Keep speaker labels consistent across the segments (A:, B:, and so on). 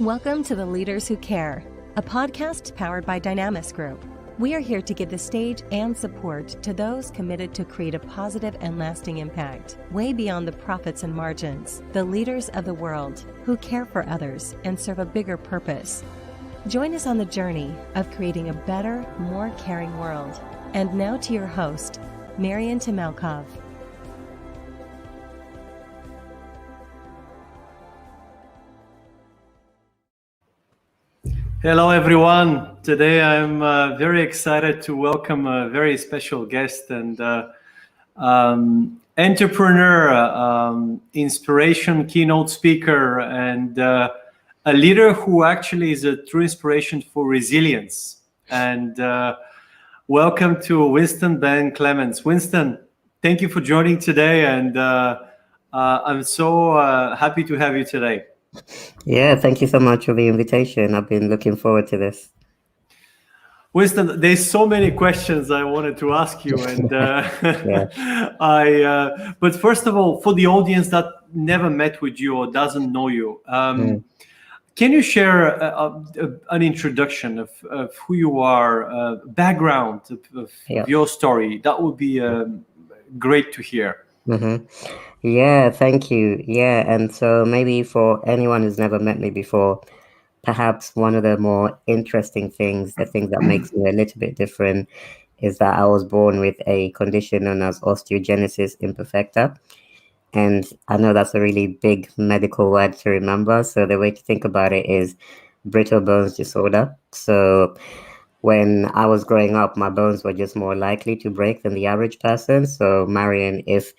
A: Welcome to The Leaders Who Care, a podcast powered by Dynamis Group. We are here to give the stage and support to those committed to create a positive and lasting impact, way beyond the profits and margins, the leaders of the world who care for others and serve a bigger purpose. Join us on the journey of creating a better, more caring world. And now to your host, Marian Temelkov.
B: Hello, everyone. Today I'm very excited to welcome a very special guest and entrepreneur, inspiration, keynote speaker, and a leader who actually is a true inspiration for resilience. And welcome to Winston Ben Clements. Winston, thank you for joining today, and I'm so happy to have you today.
C: Yeah, thank you so much for the invitation. I've been looking forward to this.
B: Winston, there's so many questions I wanted to ask you, and but first of all, for the audience that never met with you or doesn't know you, can you share an introduction of who you are, background of your story? That would be great to hear.
C: Yeah, thank you. Yeah, and so maybe for anyone who's never met me before, perhaps one of the more interesting things, the thing that makes me a little bit different, is that I was born with a condition known as Osteogenesis Imperfecta. And I know that's a really big medical word to remember. So the way to think about it is brittle bones disorder. So when I was growing up, my bones were just more likely to break than the average person. So Marian, if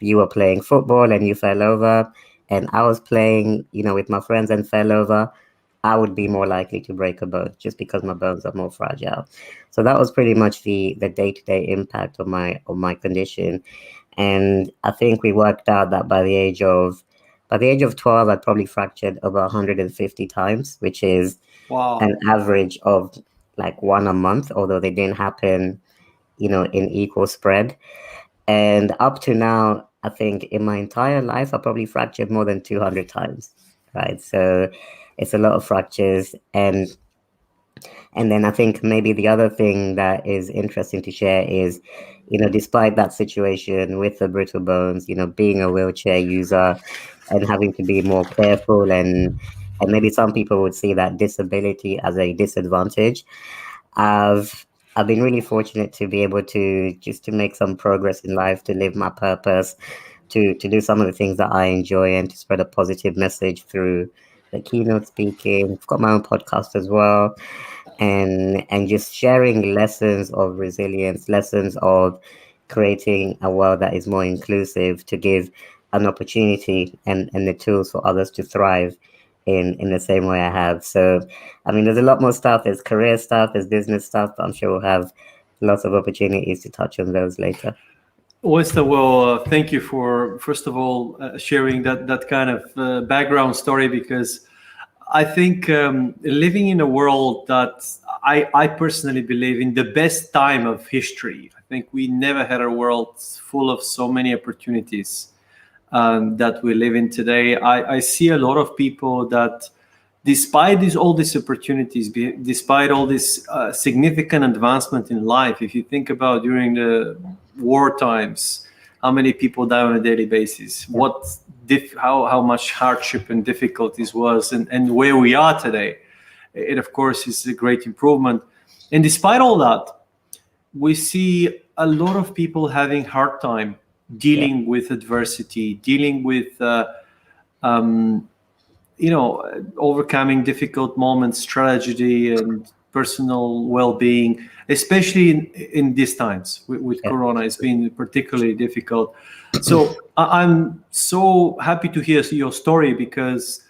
C: you were playing football and you fell over and I was playing, with my friends and fell over, I would be more likely to break a bone just because my bones are more fragile. So that was pretty much the day-to-day impact of my condition. And I think we worked out that by the age of 12, I'd probably fractured over 150 times, which is an average of like one a month, although they didn't happen, in equal spread. And up to now, I think in my entire life, I probably fractured more than 200 times, right? So it's a lot of fractures. And then I think maybe the other thing that is interesting to share is, despite that situation with the brittle bones, being a wheelchair user and having to be more careful, and maybe some people would see that disability as a disadvantage. I've been really fortunate to be able to make some progress in life, to live my purpose, to do some of the things that I enjoy, and to spread a positive message through the keynote speaking. I've got my own podcast as well, and just sharing lessons of resilience, lessons of creating a world that is more inclusive, to give an opportunity and the tools for others to thrive in the same way I have. So, I mean, there's a lot more stuff. There's career stuff, there's business stuff, but I'm sure we'll have lots of opportunities to touch on those later.
B: Winston, well, thank you for, first of all, sharing that kind of background story, because I think living in a world that I personally believe in the best time of history. I think we never had a world full of so many opportunities that we live in today. I see a lot of people that, despite all these opportunities, despite all this significant advancement in life, if you think about during the war times, how many people die on a daily basis, how much hardship and difficulties was, and where we are today, it of course is a great improvement. And despite all that, we see a lot of people having hard time dealing with adversity, dealing with overcoming difficult moments, tragedy, and personal well-being, especially in these times with Corona. It's been particularly difficult. So I'm so happy to hear your story, because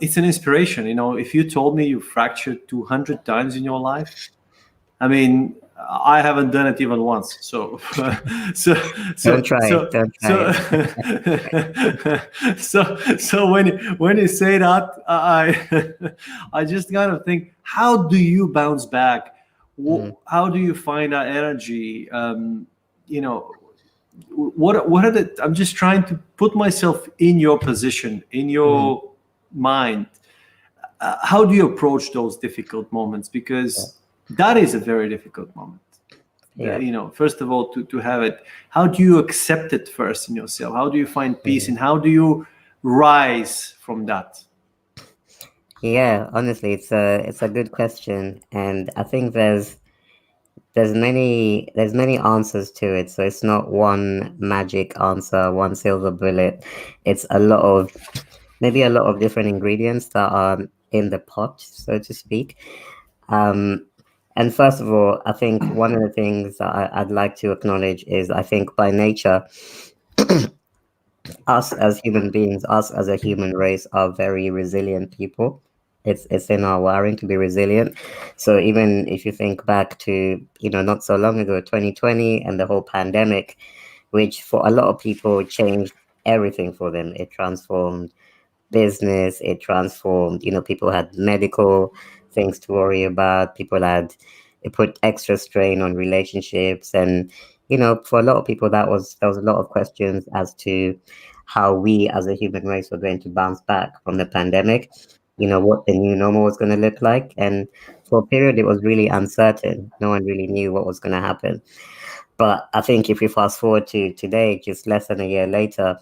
B: it's an inspiration. If you told me you fractured 200 times in your life, I mean, I haven't done it even once. So
C: Don't try.
B: So when you say that, I just kind of think, how do you bounce back? How do you find that energy? What are the? I'm just trying to put myself in your position, in your mind, how do you approach those difficult moments? Because that is a very difficult moment. First of all, to have it, how do you accept it first in yourself? How do you find peace, and how do you rise from that?
C: Yeah, honestly, it's a good question, and I think there's many answers to it. So it's not one magic answer, one silver bullet. It's a lot of different ingredients that are in the pot, so to speak. And first of all, I think one of the things that I'd like to acknowledge is, I think by nature, us as human beings, us as a human race, are very resilient people. It's in our wiring to be resilient. So even if you think back to, not so long ago, 2020 and the whole pandemic, which for a lot of people changed everything for them. It transformed business, it transformed, people had medical things to worry about, it put extra strain on relationships. And, for a lot of people, there was a lot of questions as to how we as a human race were going to bounce back from the pandemic, what the new normal was going to look like. And for a period, it was really uncertain. No one really knew what was going to happen. But I think if we fast forward to today, just less than a year later,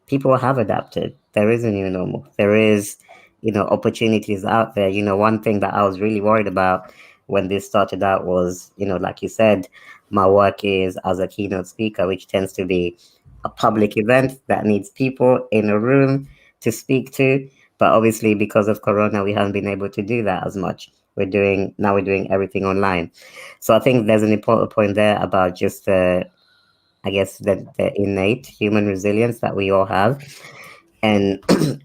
C: people have adapted. There is a new normal. There is, opportunities out there. One thing that I was really worried about when this started out was, like you said, my work is as a keynote speaker, which tends to be a public event that needs people in a room to speak to. But obviously, because of Corona, we haven't been able to do that as much. We're doing everything online. So I think there's an important point there about just the innate human resilience that we all have. And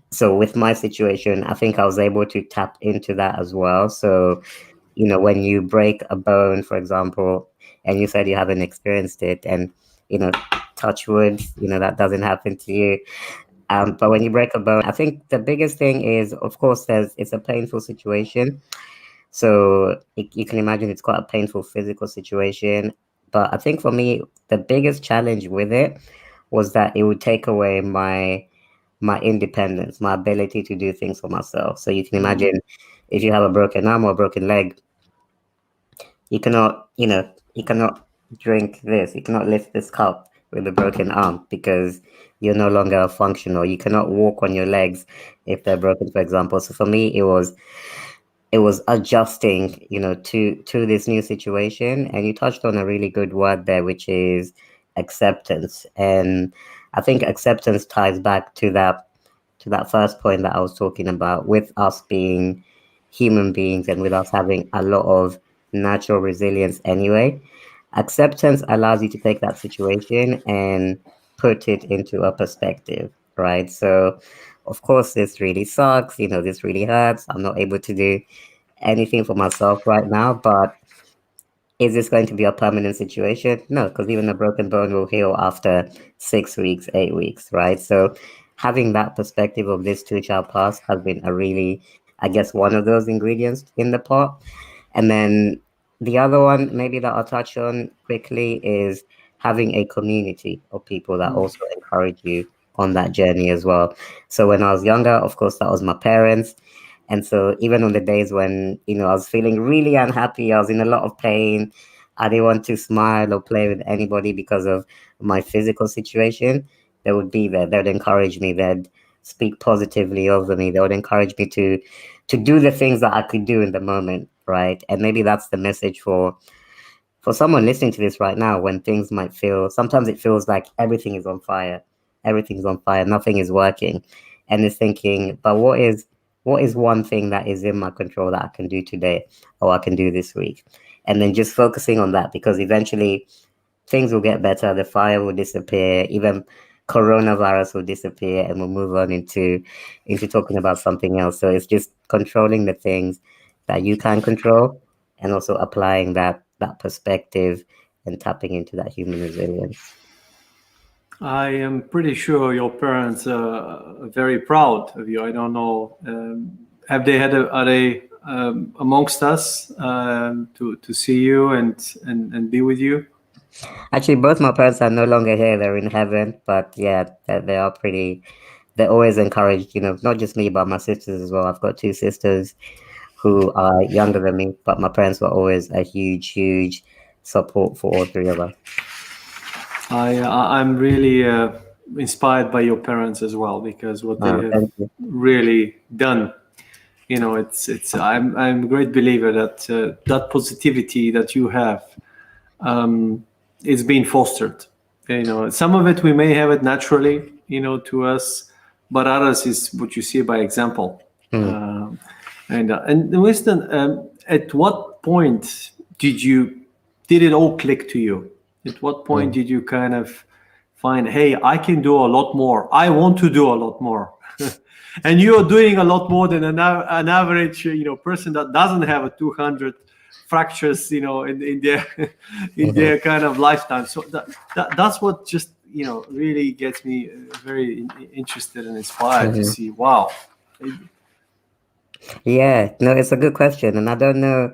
C: so with my situation, I think I was able to tap into that as well. So, when you break a bone, for example, and you said you haven't experienced it, and, touch wood, that doesn't happen to you. But when you break a bone, I think the biggest thing is, of course, it's a painful situation. So you can imagine it's quite a painful physical situation. But I think for me, the biggest challenge with it was that it would take away my independence, my ability to do things for myself. So you can imagine if you have a broken arm or a broken leg, you cannot drink this, you cannot lift this cup with a broken arm because you're no longer functional. You cannot walk on your legs if they're broken, for example. So for me, it was adjusting, to this new situation. And you touched on a really good word there, which is acceptance. And I think acceptance ties back to that first point that I was talking about, with us being human beings and with us having a lot of natural resilience anyway. Acceptance allows you to take that situation and put it into a perspective, right? So, of course, this really sucks, this really hurts. I'm not able to do anything for myself right now, but is this going to be a permanent situation? No, because even a broken bone will heal after 6 weeks, 8 weeks, right? So having that perspective of this too shall pass has been a really, I guess, one of those ingredients in the pot. And then the other one, maybe that I'll touch on quickly, is having a community of people that also encourage you on that journey as well. So when I was younger, of course, that was my parents. And so even on the days when, I was feeling really unhappy, I was in a lot of pain, I didn't want to smile or play with anybody because of my physical situation, they would be there. They would encourage me. They'd speak positively over me. They would encourage me to do the things that I could do in the moment, right? And maybe that's the message for someone listening to this right now, when things might sometimes it feels like everything is on fire. Everything's on fire. Nothing is working. And it's thinking, but what is one thing that is in my control that I can do today or I can do this week? And then just focusing on that, because eventually things will get better. The fire will disappear. Even coronavirus will disappear, and we'll move on into talking about something else. So it's just controlling the things that you can control, and also applying that perspective and tapping into that human resilience.
B: I am pretty sure your parents are very proud of you. I don't know. Are they amongst us to see you and be with you?
C: Actually, both my parents are no longer here. They're in heaven. But yeah, they are pretty they always encouraged, not just me, but my sisters as well. I've got two sisters who are younger than me, but my parents were always a huge, huge support for all three of us.
B: I'm really inspired by your parents as well, because what they have
C: Thank you.
B: really done. I'm a great believer that that positivity that you have is being fostered. Some of it we may have it naturally, to us, but others is what you see by example. And Winston, at what point did it all click to you? At what point did you kind of find, hey, I can do a lot more. I want to do a lot more. And you're doing a lot more than an average, person that doesn't have a 200 fractures, in their in their kind of lifetime. So that's what just really gets me very interested and inspired to see. Wow.
C: Yeah, no, it's a good question, and I don't know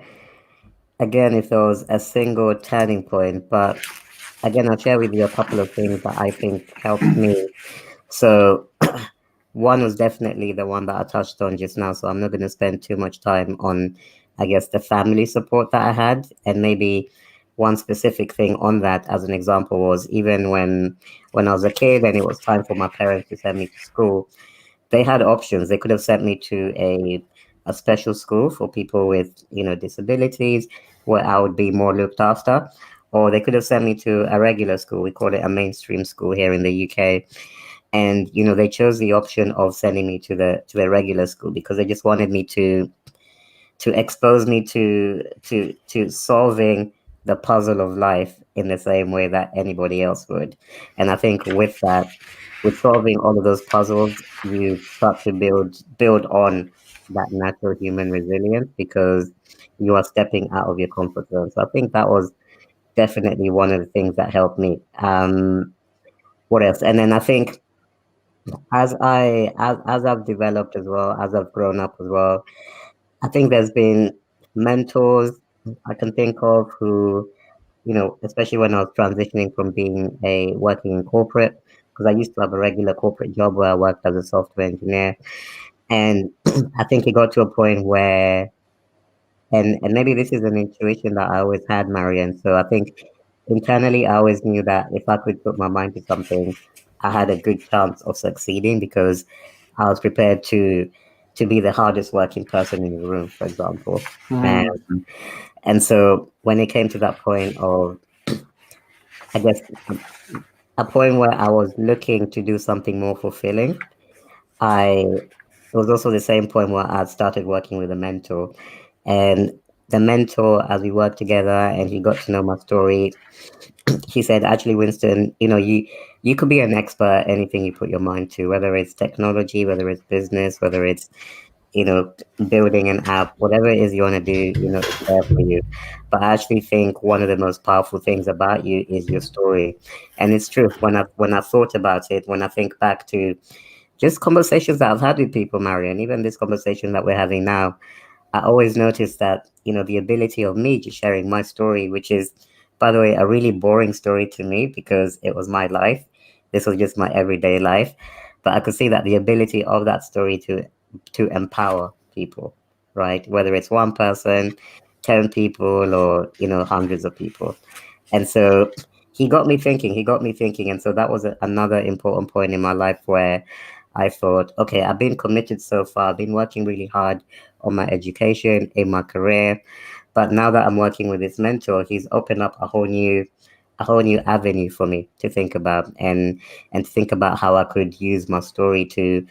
C: again if there was a single turning point, but again, I'll share with you a couple of things that I think helped me. So one was definitely the one that I touched on just now, so I'm not going to spend too much time on, I guess, the family support that I had. And maybe one specific thing on that as an example was even when I was a kid and it was time for my parents to send me to school, they had options. They could have sent me to a special school for people with, disabilities, where I would be more looked after, or they could have sent me to a regular school. We call it a mainstream school here in the UK. And they chose the option of sending me to the regular school because they just wanted me to expose me to solving the puzzle of life in the same way that anybody else would. And I think with solving all of those puzzles, you start to build on that natural human resilience because you are stepping out of your comfort zone. So I think that was definitely one of the things that helped me. What else? And then I think as I've developed as well, as I've grown up as well, I think there's been mentors I can think of who, especially when I was transitioning from working in corporate, because I used to have a regular corporate job where I worked as a software engineer. And I think it got to a point where, and maybe this is an intuition that I always had, Marian. So I think internally, I always knew that if I could put my mind to something, I had a good chance of succeeding because I was prepared to be the hardest working person in the room, for example. And so when it came to that point of, I guess, a point where I was looking to do something more fulfilling, it was also the same point where I started working with a mentor. And the mentor, as we worked together and he got to know my story, he said, actually, Winston, you could be an expert at anything you put your mind to, whether it's technology, whether it's business, whether it's, building an app, whatever it is you want to do, it's there for you. But I actually think one of the most powerful things about you is your story. And it's true. When I thought about it, when I think back to just conversations that I've had with people, Marian, even this conversation that we're having now, I always notice that, the ability of me just sharing my story, which is, by the way, a really boring story to me because it was my life. This was just my everyday life. But I could see that the ability of that story to empower people, right? Whether it's one person, 10 people, or, hundreds of people. And so he got me thinking. And so that was another important point in my life where I thought, okay, I've been committed so far. I've been working really hard on my education, in my career. But now that I'm working with this mentor, he's opened up a whole new avenue for me to think about and think about how I could use my story to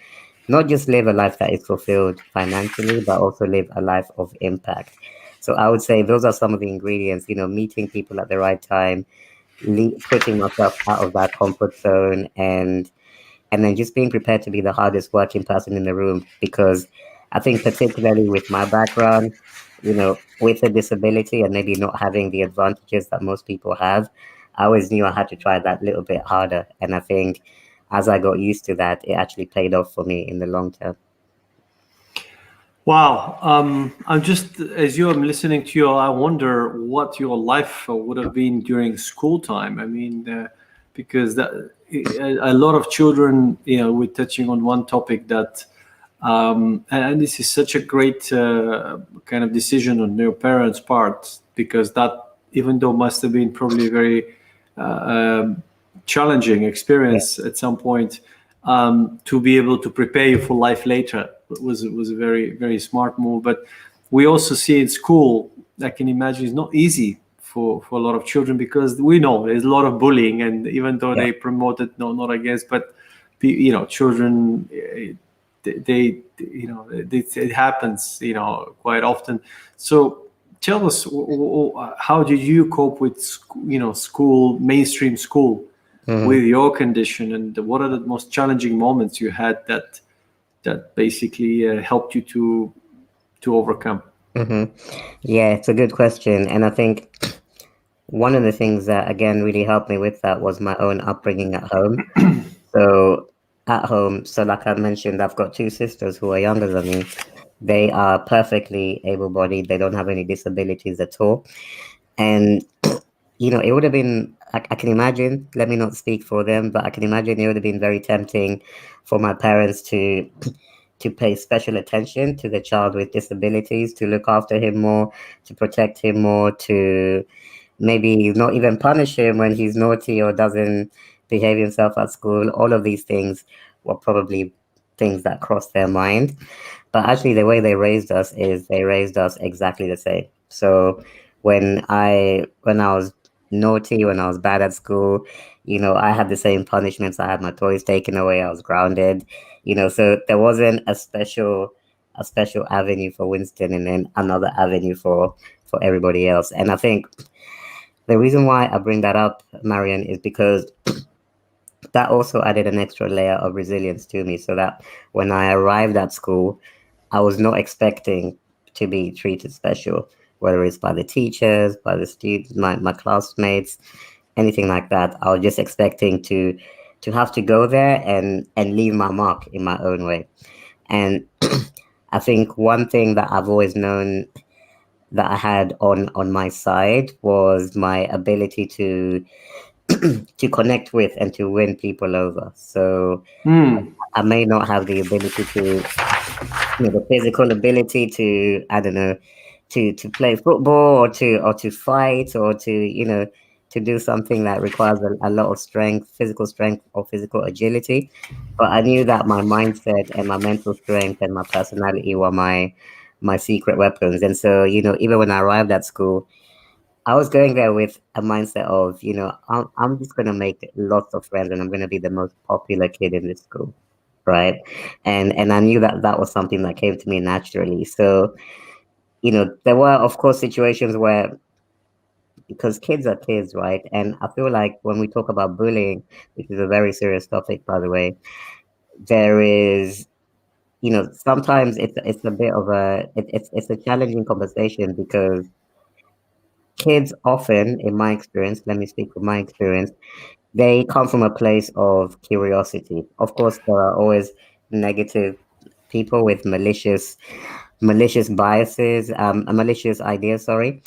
C: not just live a life that is fulfilled financially, but also live a life of impact. So I would say those are some of the ingredients, meeting people at the right time, putting myself out of that comfort zone, and then just being prepared to be the hardest working person in the room. Because I think particularly with my background, with a disability and maybe not having the advantages that most people have, I always knew I had to try that little bit harder. And I think as I got used to that, it actually paid off for me in the long term.
B: Wow. I'm just, as I'm listening to you, I wonder what your life would have been during school time. I mean, because a lot of children, we're touching on one topic that, and this is such a great kind of decision on your parents' part, because that, even though must have been probably a very challenging experience at some point, to be able to prepare you for life later was a very, very smart move. But we also see in school, I can imagine it's not easy for a lot of children, because we know there's a lot of bullying, and even though they promote it, no, not against, but children, it happens, quite often. So tell us, how did you cope with, school, mainstream school, with your condition, and what are the most challenging moments you had that basically helped you to overcome?
C: Yeah, it's a good question. And I think one of the things that, again, really helped me with that was my own upbringing at home. So at home, like I mentioned, I've got two sisters who are younger than me. They are perfectly able-bodied. They don't have any disabilities at all. And, it would have been, I can imagine, let me not speak for them, but I can imagine it would have been very tempting for my parents to pay special attention to the child with disabilities, to look after him more, to protect him more, to maybe not even punish him when he's naughty or doesn't behave himself at school. All of these things were probably things that crossed their mind. But actually, the way they raised us is they raised us exactly the same. So when I was naughty, when I was bad at school, I had the same punishments. I had my toys taken away. I was grounded. So there wasn't a special avenue for Winston and then another avenue for everybody else. And I think the reason why I bring that up, Marian, is because that also added an extra layer of resilience to me, so that when I arrived at school, I was not expecting to be treated special, whether it's by the teachers, by the students, my classmates, anything like that. I was just expecting to have to go there and leave my mark in my own way. And I think one thing that I've always known that I had on my side was my ability to connect with and to win people over. So I may not have the ability to, the physical ability to, I don't know, to play football or to fight or to do something that requires a lot of strength, physical strength or physical agility. But I knew that my mindset and my mental strength and my personality were my secret weapons. And so, even when I arrived at school, I was going there with a mindset of, I'm just going to make lots of friends and I'm going to be the most popular kid in this school, right? And I knew that was something that came to me naturally. So, there were, of course, situations where, because kids are kids, right? And I feel like when we talk about bullying, which is a very serious topic, by the way, there is, sometimes it's a bit of it's a challenging conversation, because kids often, in my experience, let me speak from my experience, they come from a place of curiosity. Of course, there are always negative people with malicious biases, malicious ideas, sorry.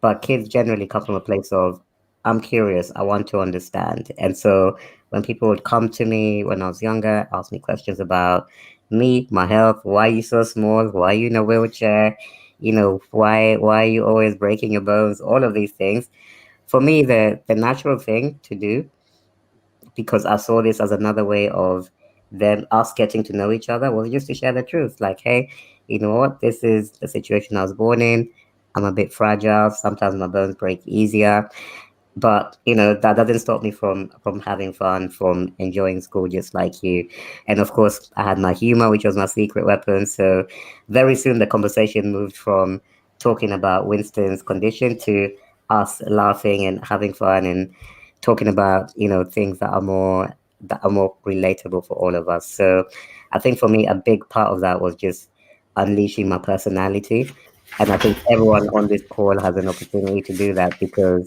C: But kids generally come from a place of, I'm curious, I want to understand. And so when people would come to me when I was younger, ask me questions about me, my health, why are you so small? Why are you in a wheelchair? Why are you always breaking your bones? All of these things. For me, the natural thing to do, because I saw this as another way of us getting to know each other, was just to share the truth. Like, hey, you know what? This is the situation I was born in. I'm a bit fragile. Sometimes my bones break easier. But, that doesn't stop me from having fun, from enjoying school just like you. And of course, I had my humor, which was my secret weapon. So very soon the conversation moved from talking about Winston's condition to us laughing and having fun and talking about, things that are more relatable for all of us. So I think for me, a big part of that was just unleashing my personality. And I think everyone on this call has an opportunity to do that, because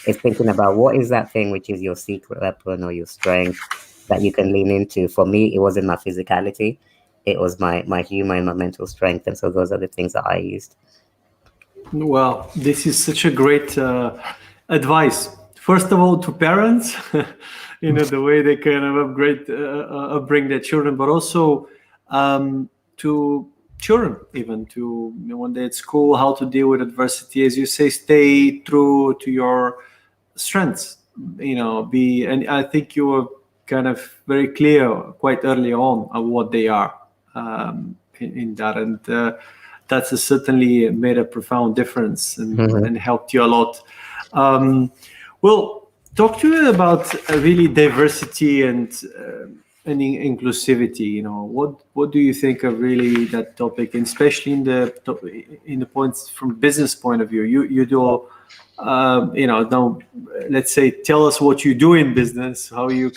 C: it's thinking about what is that thing which is your secret weapon or your strength that you can lean into. For me, it wasn't my physicality. It was my humor and my mental strength. And so those are the things that I used.
B: Well, this is such a great advice. first of all, to parents, the way they kind of upbring their children, but also to children, even to when they're at school, how to deal with adversity. As you say, stay true to your strengths. And I think you were kind of very clear quite early on what they are in that, and that's certainly made a profound difference and helped you a lot. Well, talk to me about really diversity and inclusivity. What do you think of really that topic, and especially in the points from business point of view? You do. Now let's say, tell us what you do in business, how you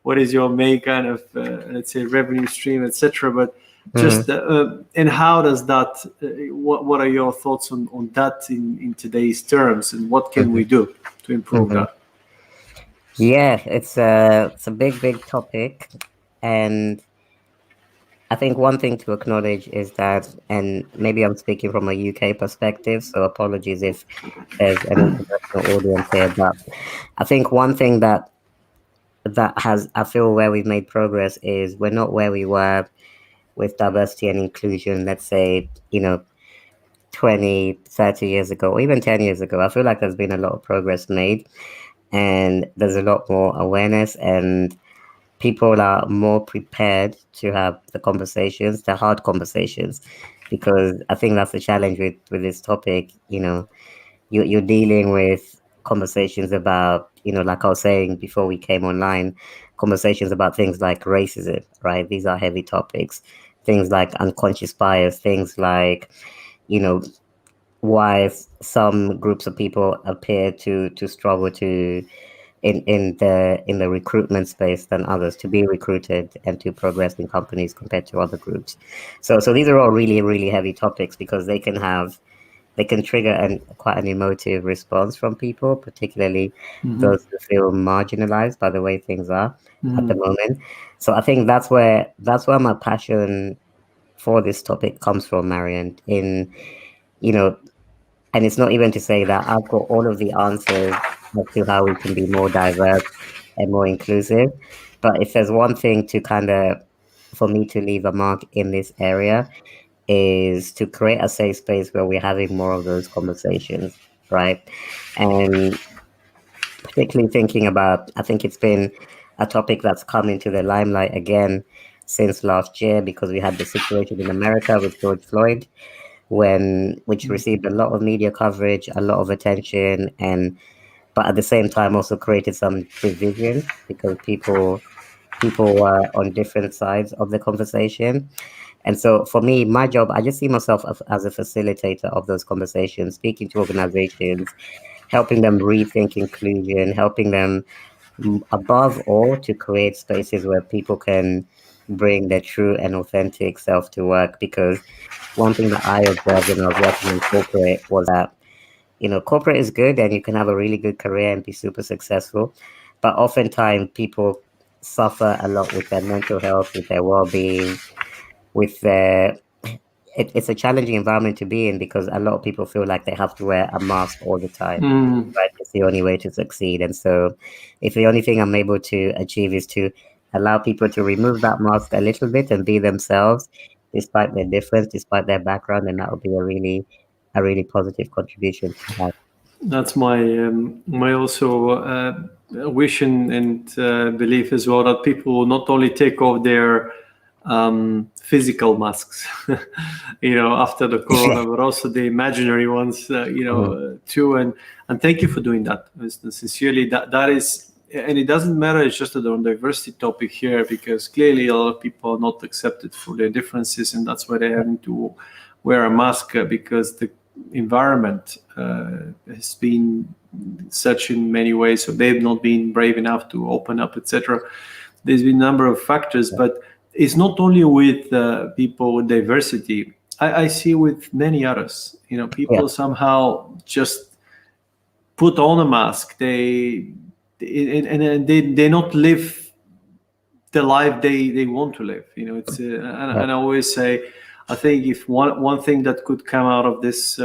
B: what is your main kind of let's say revenue stream, etc. But just and how does that? What are your thoughts on that in today's terms, and what can we do to improve that?
C: Yeah, it's a big topic, and I think one thing to acknowledge is that, and maybe I'm speaking from a UK perspective, so apologies if there's an international audience here, but I think one thing that I feel where we've made progress is we're not where we were with diversity and inclusion, let's say, 20, 30 years ago, or even 10 years ago. I feel like there's been a lot of progress made, and there's a lot more awareness, and people are more prepared to have the hard conversations, because I think that's the challenge with this topic. You're dealing with conversations about, like I was saying before we came online, conversations about things like racism, right? These are heavy topics. Things like unconscious bias, things like, why some groups of people appear to struggle to in the recruitment space than others, to be recruited and to progress in companies compared to other groups. So these are all really, really heavy topics, because they can trigger quite an emotive response from people, particularly those who feel marginalized by the way things are at the moment. So I think that's where my passion for this topic comes from, Marian. And it's not even to say that I've got all of the answers as to how we can be more diverse and more inclusive. But if there's one thing for me to leave a mark in this area, is to create a safe space where we're having more of those conversations, right? And particularly thinking about, I think it's been a topic that's come into the limelight again since last year, because we had the situation in America with George Floyd, which received a lot of media coverage, a lot of attention, but at the same time also created some division, because people were on different sides of the conversation. And so for me, my job, I just see myself as a facilitator of those conversations, speaking to organizations, helping them rethink inclusion, helping them, above all, to create spaces where people can bring their true and authentic self to work. Because one thing that I observed when I was working in corporate was that, corporate is good and you can have a really good career and be super successful, but oftentimes people suffer a lot with their mental health, with their well-being, it's a challenging environment to be in, because a lot of people feel like they have to wear a mask all the time, right? It's the only way to succeed. And so if the only thing I'm able to achieve is to allow people to remove that mask a little bit and be themselves, despite their difference, despite their background, then that would be a really positive contribution to have.
B: That's my also wish and belief as well, that people will not only take off their physical masks, after the corona, but also the imaginary ones, too. And thank you for doing that, Winston. Sincerely, that is, and it doesn't matter. It's just on diversity topic here, because clearly a lot of people are not accepted for their differences, and that's why they're having to wear a mask, because the environment has been such in many ways, so they've not been brave enough to open up, etc. There's been a number of factors, but it's not only with people with diversity. I see with many others. People somehow just put on a mask. They not live the life they want to live. It's and I always say, I think if one thing that could come out of this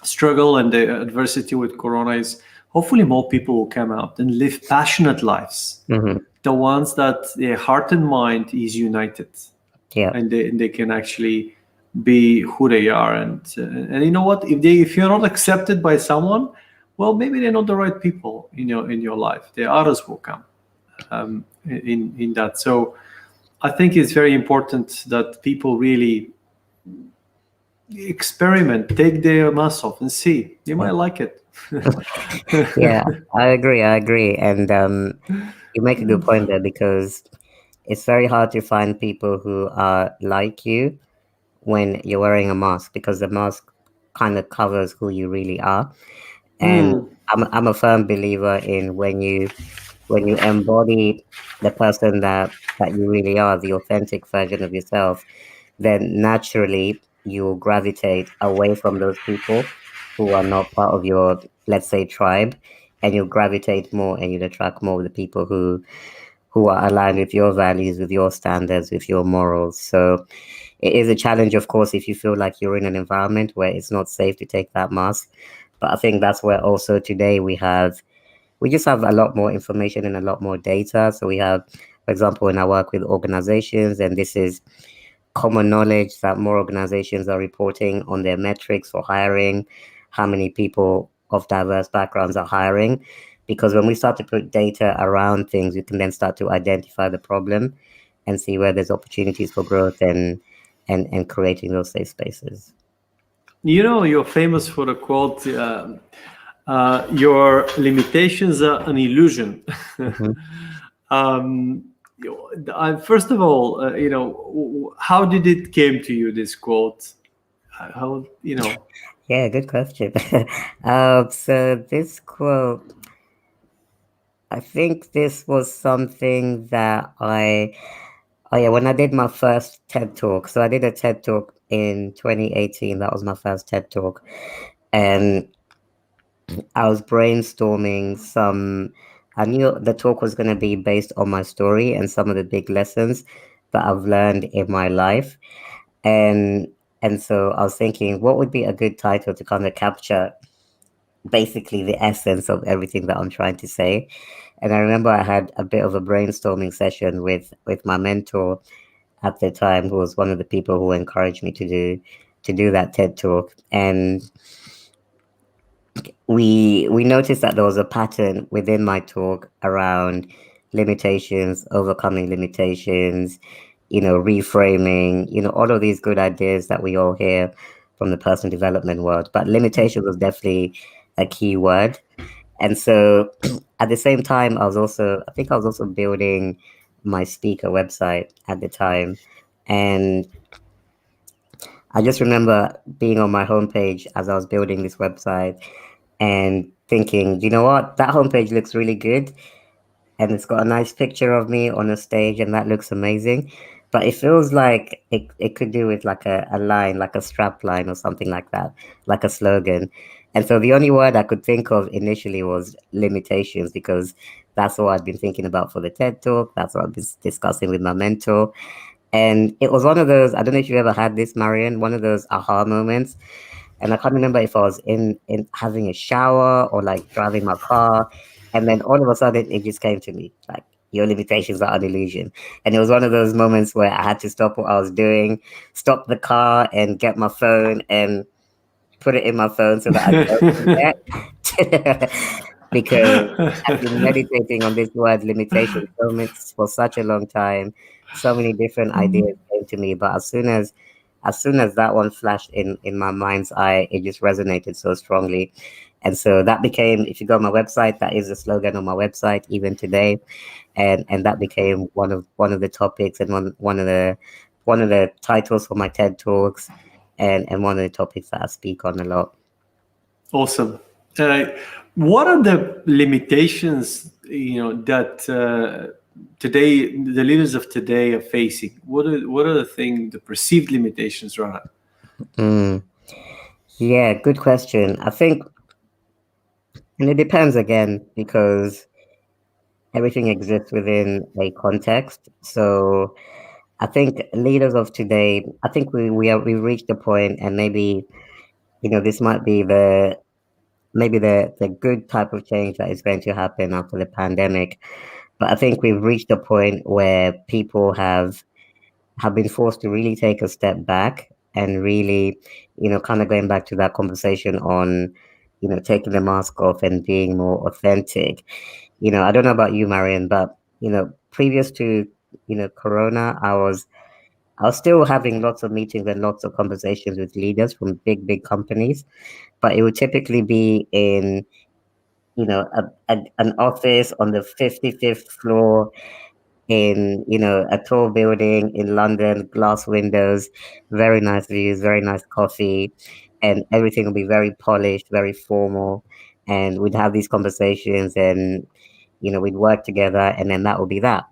B: struggle and the adversity with Corona is hopefully more people will come out and live passionate lives. The ones that their heart and mind is united, and they can actually be who they are. And you know what? If you're not accepted by someone, well, maybe they're not the right people in your life. The others will come in that. So I think it's very important that people really experiment, take their mask off and see. You might like it.
C: Yeah, I agree. And you make a good point there, because it's very hard to find people who are like you when you're wearing a mask, because the mask kind of covers who you really are. And I'm a firm believer in when you embody the person that you really are, the authentic version of yourself, then naturally you will gravitate away from those people who are not part of your, let's say, tribe, and you'll gravitate more and you'll attract more of the people who are aligned with your values, with your standards, with your morals. So it is a challenge, of course, if you feel like you're in an environment where it's not safe to take that mask. But I think that's where also today we just have a lot more information and a lot more data. So we have, for example, when I work with organizations, and this is common knowledge that more organizations are reporting on their metrics for hiring, how many people of diverse backgrounds are hiring. Because when we start to put data around things, we can then start to identify the problem and see where there's opportunities for growth and creating those safe spaces.
B: You're famous for the quote, your limitations are an illusion. First of all, how did it came to you, this quote?
C: Yeah, good question. So this quote, I think this was something that when I did my first TED Talk. So I did a TED Talk in 2018. That was my first TED Talk. And I was brainstorming I knew the talk was going to be based on my story and some of the big lessons that I've learned in my life. And so I was thinking, what would be a good title to kind of capture basically the essence of everything that I'm trying to say. And I remember I had a bit of a brainstorming session with my mentor at the time, who was one of the people who encouraged me to do that TED Talk. And we noticed that there was a pattern within my talk around limitations, overcoming limitations, reframing, all of these good ideas that we all hear from the personal development world. But limitation was definitely a key word. And so at the same time, I was also building my speaker website at the time. And I just remember being on my homepage as I was building this website and thinking, you know what, that homepage looks really good. And it's got a nice picture of me on a stage, and that looks amazing. But it feels like it could do with like a line, like a strap line or something like that, like a slogan. And so the only word I could think of initially was limitations, because that's what I'd been thinking about for the TED Talk. That's what I've been discussing with my mentor. And it was one of those, I don't know if you ever had this, Marian, one of those aha moments. And I can't remember if I was in having a shower or like driving my car. And then all of a sudden it just came to me, like, your limitations are an illusion. And it was one of those moments where I had to stop what I was doing, stop the car and get my phone and put it in my phone so that I don't forget. Because I've been meditating on this word limitation for such a long time. So many different ideas came to me, but as soon as that one flashed in my mind's eye, it just resonated so strongly. And so that became, if you go on my website, that is the slogan on my website even today. And that became one of the topics and one of the titles for my TED Talks, and one of the topics that I speak on a lot.
B: Awesome. What are the limitations, that today the leaders of today are facing? What are the perceived limitations, rather?
C: Yeah, good question. I think, and it depends again, because everything exists within a context. So I think leaders of today, I think we've reached a point, and maybe, this might be the maybe the good type of change that is going to happen after the pandemic. But I think we've reached a point where people have been forced to really take a step back and really, kind of going back to that conversation on, taking the mask off and being more authentic. I don't know about you, Marian, but previous to Corona, I was still having lots of meetings and lots of conversations with leaders from big companies, but it would typically be in an office on the 55th floor in a tall building in London, glass windows, very nice views, very nice coffee, and everything will be very polished, very formal, and we'd have these conversations, and we'd work together, and then that would be that.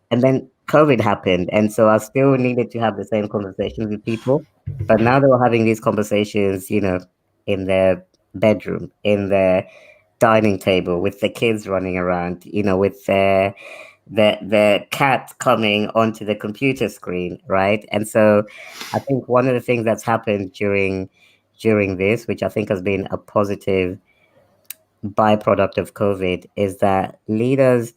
C: And then COVID happened, and so I still needed to have the same conversations with people, but now they were having these conversations, in their bedroom, in their dining table, with the kids running around, with the cat coming onto the computer screen, right? And so I think one of the things that's happened during this, which I think has been a positive byproduct of COVID, is that leaders,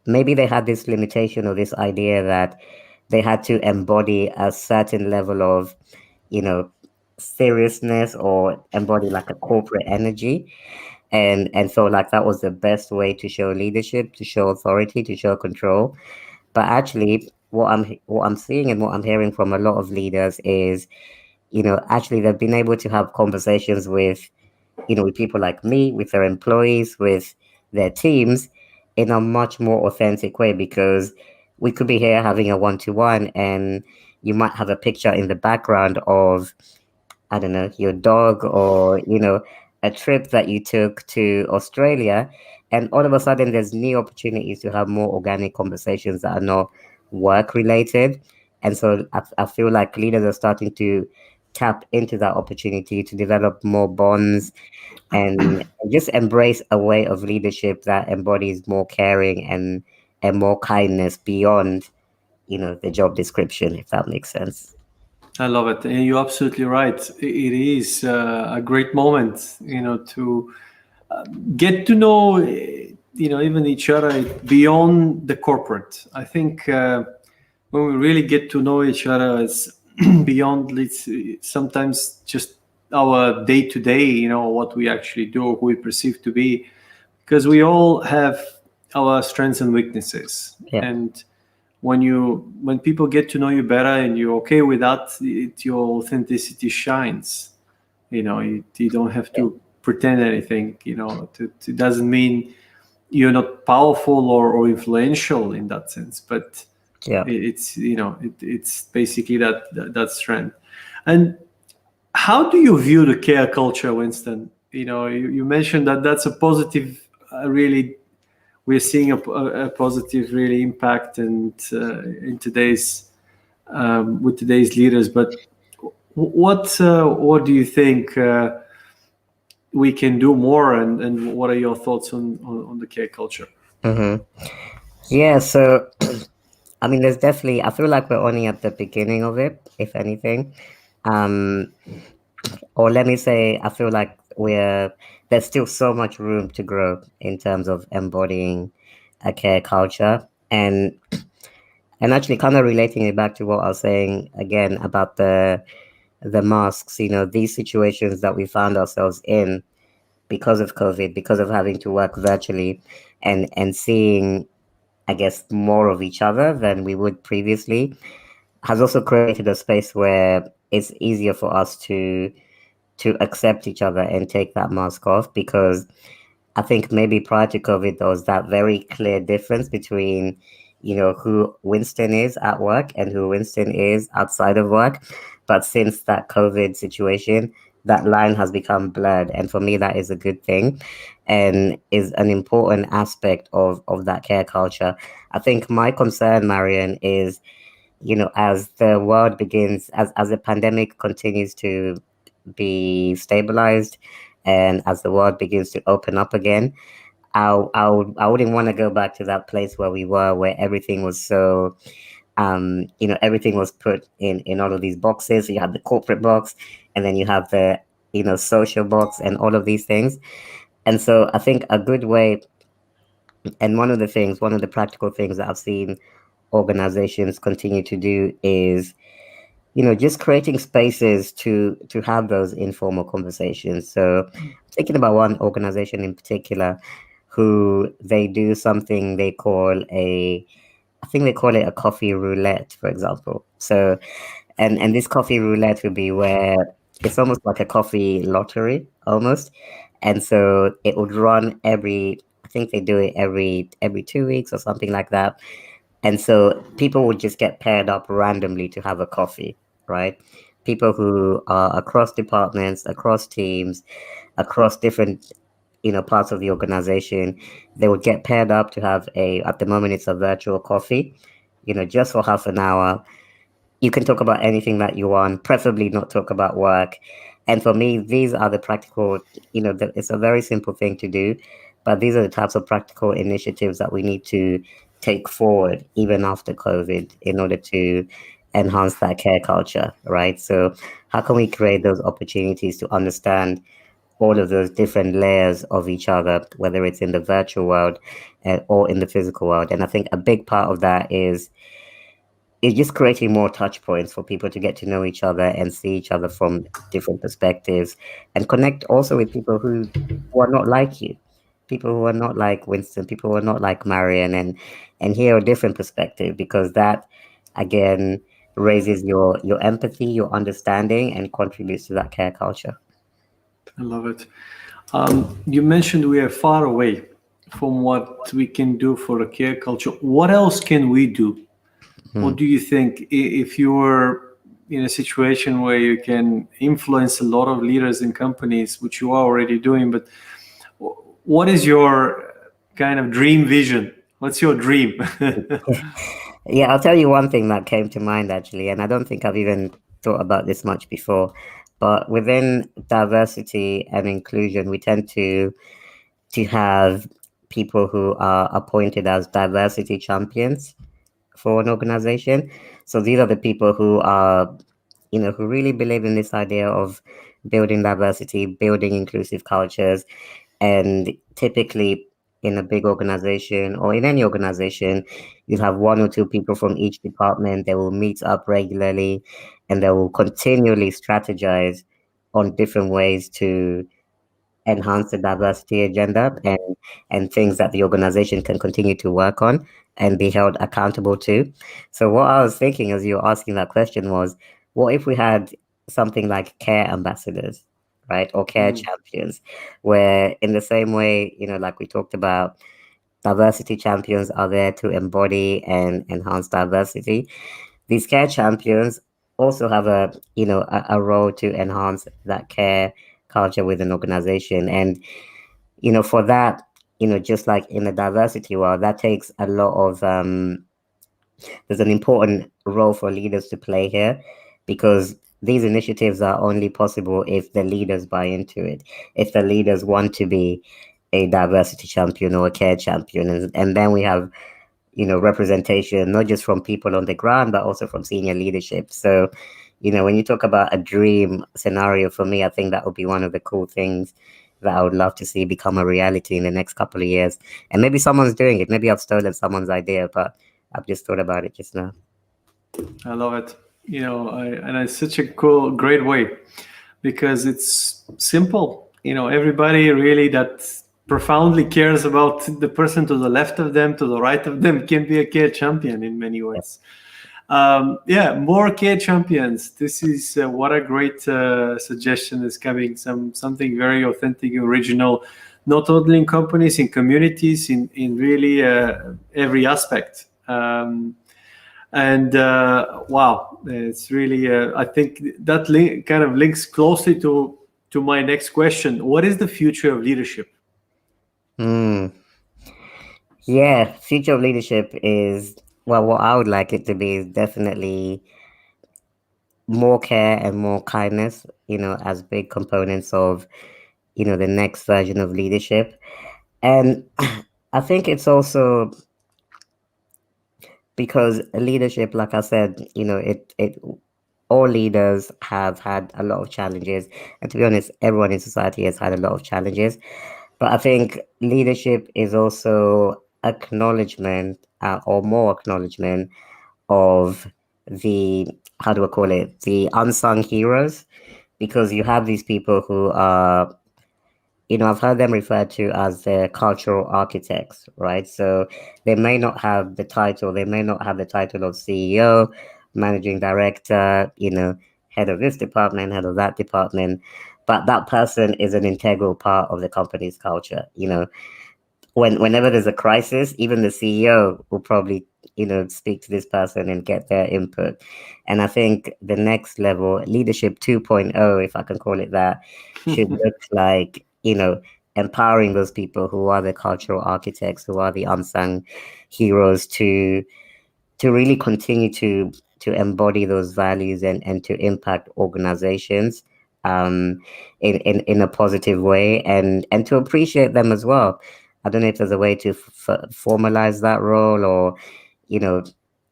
C: maybe they had this limitation or this idea that they had to embody a certain level of, you know, seriousness, or embody like a corporate energy, and felt like that was the best way to show leadership, to show authority, to show control. But actually, what I'm seeing and what I'm hearing from a lot of leaders is, actually they've been able to have conversations with, with people like me, with their employees, with their teams, in a much more authentic way, because we could be here having a one-to-one, and you might have a picture in the background of, I don't know, your dog, or, a trip that you took to Australia. And all of a sudden, there's new opportunities to have more organic conversations that are not work related. And so I feel like leaders are starting to tap into that opportunity to develop more bonds, and just embrace a way of leadership that embodies more caring and more kindness beyond, the job description, if that makes sense.
B: I love it, and you're absolutely right. It is a great moment, to get to know, even each other beyond the corporate. I think when we really get to know each other, it's beyond, sometimes just our day to day, what we actually do, who we perceive to be, because we all have our strengths and weaknesses.
C: Yeah.
B: And when people get to know you better and you're okay with that, your authenticity shines. You don't have to pretend anything. It doesn't mean you're not powerful or influential in that sense, but
C: Yeah.
B: it's basically that strength. And how do you view the care culture, Winston? You mentioned that that's a positive, really. We're seeing a positive, really, impact and in today's with today's leaders. But what do you think we can do more, and what are your thoughts on the care culture?
C: Mm-hmm. Yeah. So, I mean, there's definitely. I feel like we're only at the beginning of it, if anything. Or let me say, I feel like there's still so much room to grow in terms of embodying a care culture, and actually kind of relating it back to what I was saying again about the masks. These situations that we found ourselves in because of COVID, because of having to work virtually, and seeing, I guess, more of each other than we would previously, has also created a space where it's easier for us to accept each other and take that mask off, because I think maybe prior to COVID, there was that very clear difference between, who Winston is at work and who Winston is outside of work. But since that COVID situation, that line has become blurred. And for me, that is a good thing, and is an important aspect of that care culture. I think my concern, Marian, is, as the world begins, as the pandemic continues to be stabilized, and as the world begins to open up again, I wouldn't want to go back to that place where we were, where everything was so, everything was put in all of these boxes. So you have the corporate box, and then you have the social box and all of these things. And so I think a good way, and one of the practical things that I've seen organizations continue to do is, just creating spaces to have those informal conversations. So thinking about one organization in particular who they do something they call I think they call it a coffee roulette, for example. So, and this coffee roulette would be where it's almost like a coffee lottery almost. And so it would run I think they do it every 2 weeks or something like that. And so people would just get paired up randomly to have a coffee, right? People who are across departments, across teams, across different, parts of the organization, they would get paired up to have at the moment, it's a virtual coffee, just for half an hour. You can talk about anything that you want, preferably not talk about work. And for me, these are the practical, it's a very simple thing to do, but these are the types of practical initiatives that we need to take forward even after COVID in order to enhance that care culture, right? So how can we create those opportunities to understand all of those different layers of each other, whether it's in the virtual world or in the physical world? And I think a big part of that is just creating more touch points for people to get to know each other and see each other from different perspectives, and connect also with people who are not like you, people who are not like Winston, people who are not like Marian, and hear a different perspective, because that again raises your empathy, your understanding, and contributes to that care culture.
B: I love it. You mentioned we are far away from what we can do for a care culture. What else can we do? What do you think, if you're in a situation where you can influence a lot of leaders in companies, which you are already doing, but what is your kind of dream vision? What's your dream?
C: Yeah, I'll tell you one thing that came to mind actually, and I don't think I've even thought about this much before, but within diversity and inclusion, we tend to have people who are appointed as diversity champions for an organization. So these are the people who are, who really believe in this idea of building diversity, building inclusive cultures. And typically in a big organization or in any organization, you have one or two people from each department. They will meet up regularly and they will continually strategize on different ways to enhance the diversity agenda and things that the organization can continue to work on and be held accountable to. So what I was thinking as you were asking that question was, what if we had something like care ambassadors, right? Or care champions, where in the same way, like we talked about, diversity champions are there to embody and enhance diversity. These care champions also have a role to enhance that care culture with an organization. And, for that, just like in the diversity world, that takes a lot of, there's an important role for leaders to play here, because these initiatives are only possible if the leaders buy into it, if the leaders want to be a diversity champion or a care champion. And then we have, representation, not just from people on the ground, but also from senior leadership. So, when you talk about a dream scenario, for me, I think that would be one of the cool things that I would love to see become a reality in the next couple of years. And maybe someone's doing it. Maybe I've stolen someone's idea, but I've just thought about it just now.
B: I love it. And it's such a cool, great way, because it's simple. Everybody really that profoundly cares about the person to the left of them, to the right of them, can be a care champion in many ways. More care champions. This is what a great suggestion is coming. Something very authentic, original, not only in companies, in communities, in really every aspect. Wow, it's really. I think that kind of links closely to my next question. What is the future of leadership?
C: Yeah, future of leadership is, well, what I would like it to be is definitely more care and more kindness, as big components of, the next version of leadership. And I think it's also because leadership, like I said, all leaders have had a lot of challenges, and to be honest, everyone in society has had a lot of challenges. But I think leadership is also acknowledgement, or more acknowledgement of the, how do I call it, the unsung heroes, because you have these people who are, I've heard them referred to as the cultural architects, right? So they may not have the title, of CEO, managing director, head of this department, head of that department, but that person is an integral part of the company's culture. Whenever there's a crisis, even the CEO will probably, speak to this person and get their input. And I think the next level, leadership 2.0, if I can call it that, should look like, empowering those people who are the cultural architects, who are the unsung heroes, to really continue to embody those values and to impact organizations in a positive way, and to appreciate them as well. I don't know if there's a way to formalize that role, or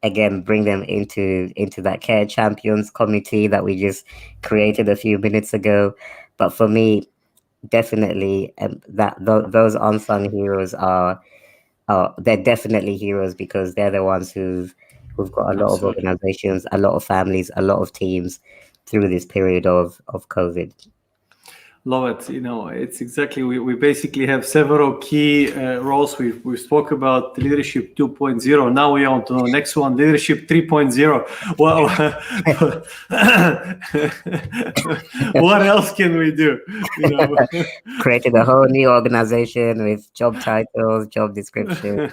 C: again, bring them into that care champions committee that we just created a few minutes ago. But for me, definitely, those unsung heroes are they're definitely heroes, because they're the ones who've got a lot of
B: Absolutely.
C: organizations, a lot of families, a lot of teams through this period of COVID.
B: Love it. It's exactly, we basically have several key roles. We spoke about leadership 2.0. Now we are on to the next one, leadership 3.0. Well, what else can we do?
C: Created a whole new organization with job titles, job description.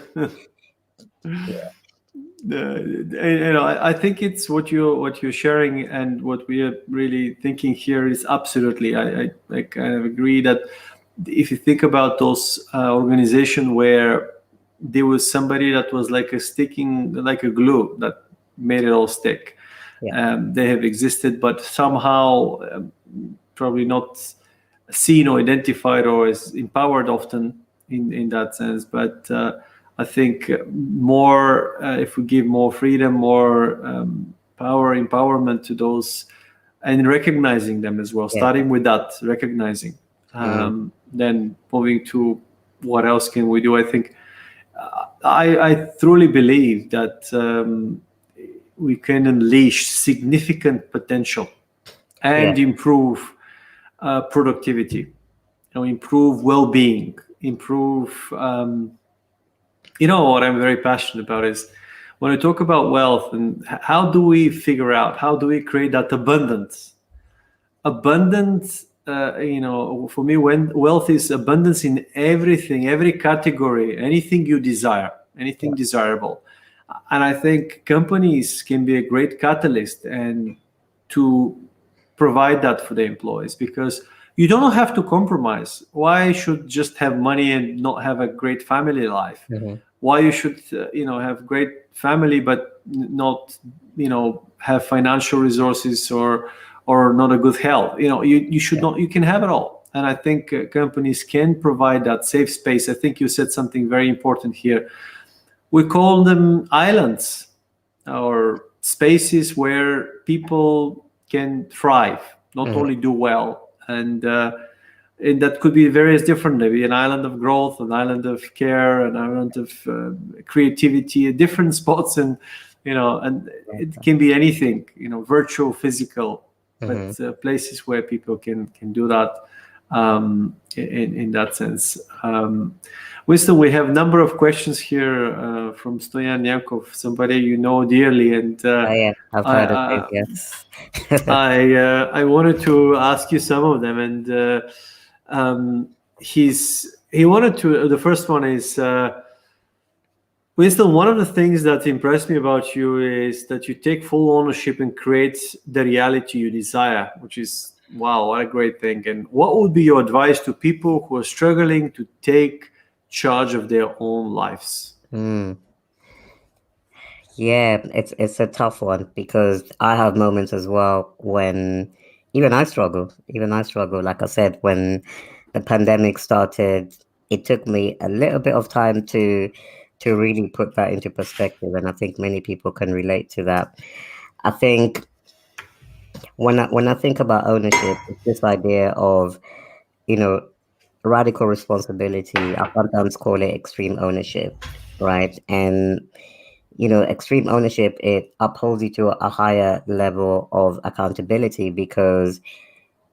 B: I think it's what you're sharing, and what we are really thinking here is absolutely. I kind of agree that if you think about those organization where there was somebody that was like a glue that made it all stick.
C: Yeah.
B: They have existed, but somehow probably not seen or identified or is empowered often in that sense. But I think more, if we give more freedom, more empowerment to those, and recognizing them as well, starting with that, recognizing, then moving to what else can we do. I think I truly believe that we can unleash significant potential and improve productivity, improve well-being, improve what I'm very passionate about is when I talk about wealth, and how do we create that abundance, for me, when wealth is abundance in everything, every category, anything you desire, anything desirable. And I think companies can be a great catalyst and to provide that for the employees, because you don't have to compromise. Why should just have money and not have a great family life? Why you should have great family but not have financial resources or not a good health? You should not. You can have it all. And I think companies can provide that safe space. I think you said something very important here. We call them islands, or spaces where people can thrive, not only do well. And that could be various different, maybe an island of growth, an island of care, an island of creativity, different spots, and and it can be anything, virtual, physical, but places where people can do that in that sense. Winston, we have a number of questions here from Stoyan Yankov, somebody you know dearly, and
C: I've heard of it, yes.
B: I wanted to ask you some of them, and he wanted to. The first one is, Winston, one of the things that impressed me about you is that you take full ownership and create the reality you desire, which is, wow, what a great thing. And what would be your advice to people who are struggling to take charge of their own lives?
C: Yeah, it's a tough one, because I have moments as well when even I struggle. Like I said, when the pandemic started, it took me a little bit of time to really put that into perspective, and I think many people can relate to that. I think when I think about ownership, it's this idea of, you know, radical responsibility. I sometimes call it extreme ownership, right? And extreme ownership, it upholds you to a higher level of accountability because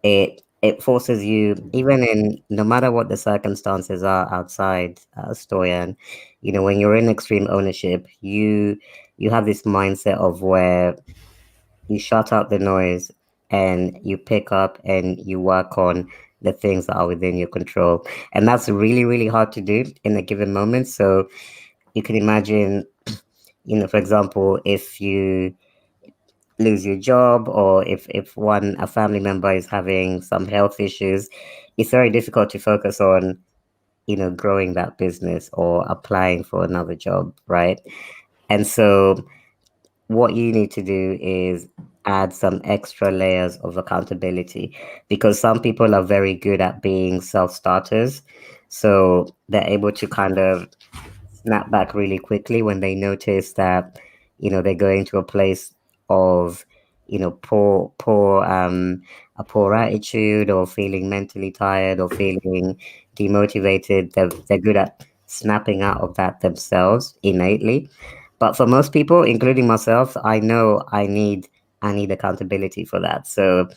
C: it forces you, even in no matter what the circumstances are outside, Stoyan, when you're in extreme ownership, you have this mindset of where you shut out the noise and you pick up and you work on the things that are within your control. And that's really, really hard to do in a given moment. So you can imagine, for example, if you lose your job, or if a family member is having some health issues, it's very difficult to focus on growing that business or applying for another job, right? And so what you need to do is add some extra layers of accountability, because some people are very good at being self-starters, so they're able to kind of snap back really quickly when they notice that they're going to a place of a poor attitude, or feeling mentally tired, or feeling demotivated. They're good at snapping out of that themselves innately. But for most people, including myself, I know I need accountability for that. So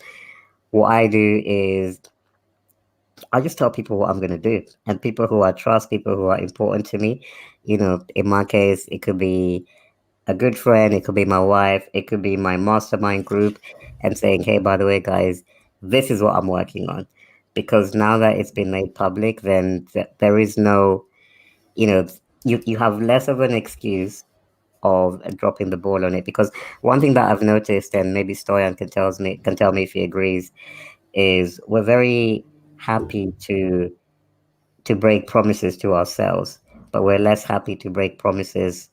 C: what I do is I just tell people what I'm going to do, and people who I trust, people who are important to me. In my case, it could be a good friend, it could be my wife, it could be my mastermind group, and saying, hey, by the way, guys, this is what I'm working on. Because now that it's been made public, then there is no, you know, you have less of an excuse of dropping the ball on it. Because one thing that I've noticed, and maybe Stoyan can tell me if he agrees, is we're very happy to break promises to ourselves, but we're less happy to break promises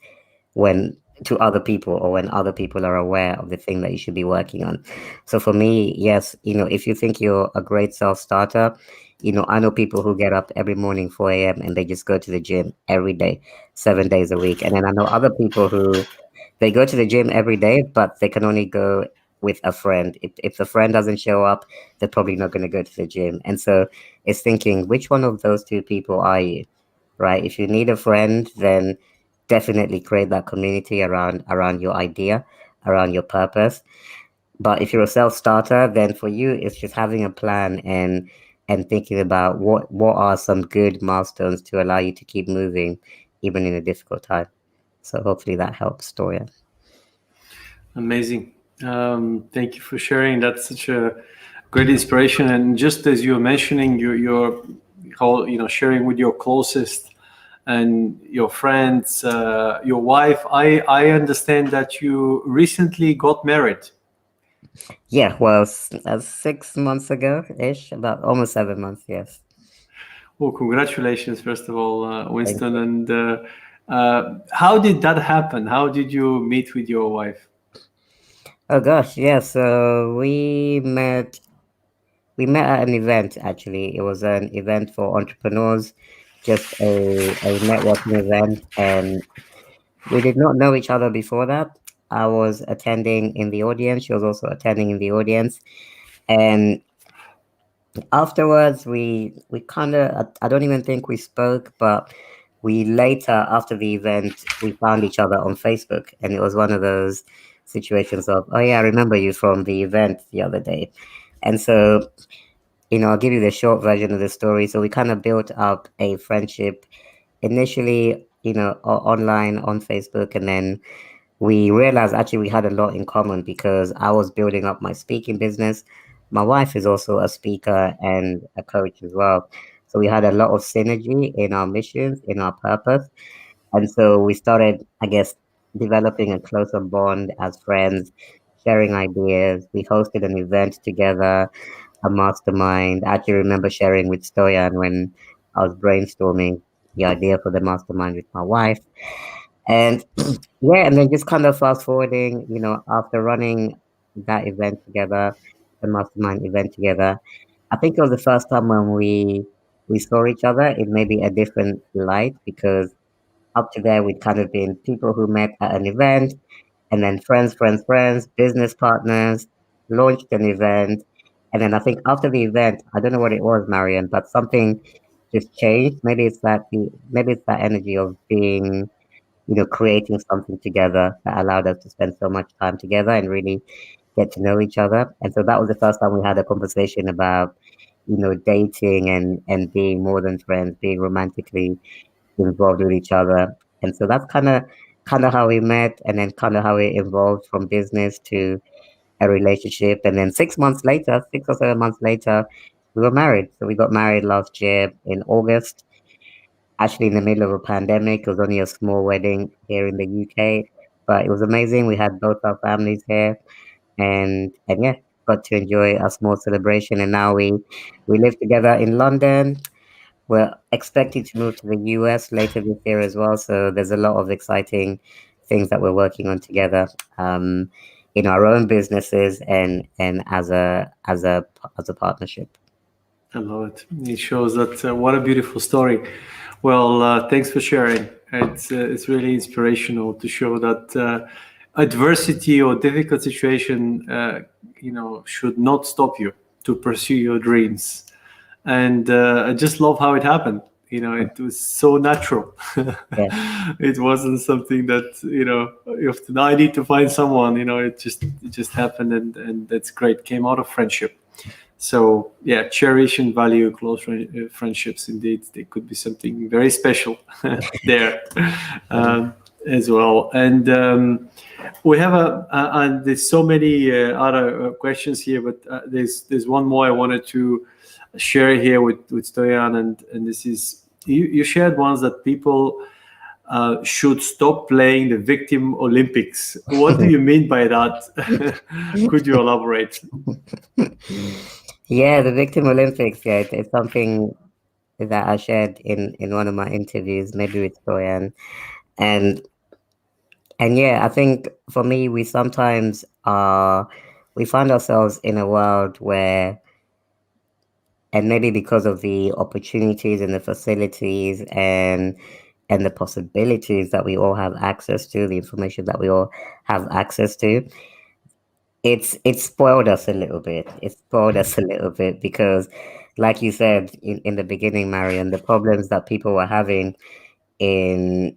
C: when to other people, or when other people are aware of the thing that you should be working on. So for me, yes, if you think you're a great self-starter, I know people who get up every morning 4 a.m. and they just go to the gym every day, 7 days a week. And then I know other people who they go to the gym every day, but they can only go with a friend. If the friend doesn't show up, they're probably not going to go to the gym. And so it's thinking, which one of those two people are you, right? If you need a friend, then definitely create that community around your idea, around your purpose. But if you're a self-starter, then for you, it's just having a plan and thinking about what are some good milestones to allow you to keep moving, even in a difficult time. So hopefully that helps, Toya.
B: Amazing. Thank you for sharing. That's such a great inspiration. And just as you were mentioning, you're sharing with your closest and your friends, your wife. I understand that you recently got married.
C: Yeah, well, 6 months ago ish, about almost 7 months. Yes.
B: Well, congratulations, first of all,
C: Thank
B: Winston.
C: you.
B: And how did that happen? How did you meet with your wife?
C: Oh gosh, yeah. So we met at an event. Actually, it was an event for entrepreneurs, just a networking event, and we did not know each other before that. I was attending in the audience. She was also attending in the audience, and afterwards we kind of, I don't even think we spoke, but we later, after the event, we found each other on Facebook, and it was one of those situations of, oh yeah, I remember you from the event the other day. And so I'll give you the short version of the story. So we kind of built up a friendship initially, online on Facebook, and then we realized actually we had a lot in common because I was building up my speaking business. My wife is also a speaker and a coach as well. So we had a lot of synergy in our missions, in our purpose. And so we started, I guess, developing a closer bond as friends, sharing ideas. We hosted an event together, a mastermind. I actually remember sharing with Stoyan when I was brainstorming the idea for the mastermind with my wife. And yeah, and then just kind of fast forwarding, after running that event together, the mastermind event together, I think it was the first time when we saw each other in maybe a different light, because up to there we'd kind of been people who met at an event, and then friends, friends, friends, business partners, launched an event, and then I think after the event, I don't know what it was, Marian, but something just changed. Maybe it's that energy of being, creating something together that allowed us to spend so much time together and really get to know each other. And so that was the first time we had a conversation about, dating and being more than friends, being romantically involved with each other. And so that's kind of how we met, and then kind of how we evolved from business to a relationship. And then 6 months later, 6 or 7 months later, we were married. So we got married last year in August, actually in the middle of a pandemic. It was only a small wedding here in the UK, but it was amazing. We had both our families here, and yeah, got to enjoy a small celebration. And now we live together in London. We're expecting to move to the US later this year as well. So there's a lot of exciting things that we're working on together, in our own businesses and as a partnership.
B: I love it. It shows that what a beautiful story. Well, thanks for sharing. It's really inspirational to show that adversity or difficult situation, should not stop you to pursue your dreams. And I just love how it happened. It was so natural.
C: Yeah.
B: It wasn't something that you have to. Now I need to find someone. It just happened, and that's great. Came out of friendship. So yeah, cherish and value close friendships. Indeed, they could be something very special there as well. And we have there's so many other questions here, but there's one more I wanted to share here with Stoyan, and this is you shared once that people should stop playing the victim Olympics. What do you mean by that? Could you elaborate?
C: Yeah, the Victim Olympics. Yeah, it's something that I shared in one of my interviews, maybe with Toyan, and yeah, I think for me, we sometimes we find ourselves in a world where, and maybe because of the opportunities and the facilities and the possibilities that we all have access to, the information that we all have access to, it's spoiled us a little bit. It's spoiled us a little bit because, like you said in the beginning, Marian, the problems that people were having in,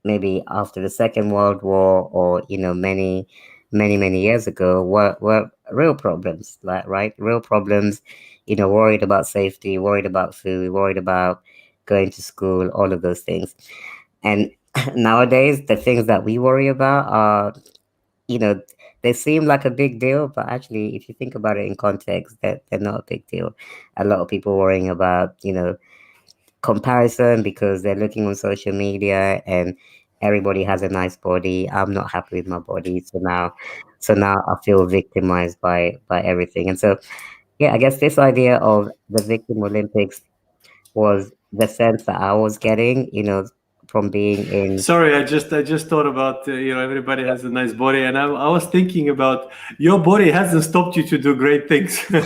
C: maybe after the Second World War, or many years ago, were real problems, like, right, real problems. Worried about safety, worried about food, worried about going to school, all of those things. And nowadays, the things that we worry about are, you know, they seem like a big deal, but actually, if you think about it in context, they're not a big deal. A lot of people worrying about, comparison because they're looking on social media and everybody has a nice body. I'm not happy with my body, so now I feel victimized by everything. And so, yeah, I guess this idea of the Victim Olympics was the sense that I was getting, from being in.
B: Sorry, I just thought about everybody has a nice body, and I was thinking about your body hasn't stopped you to do great things. I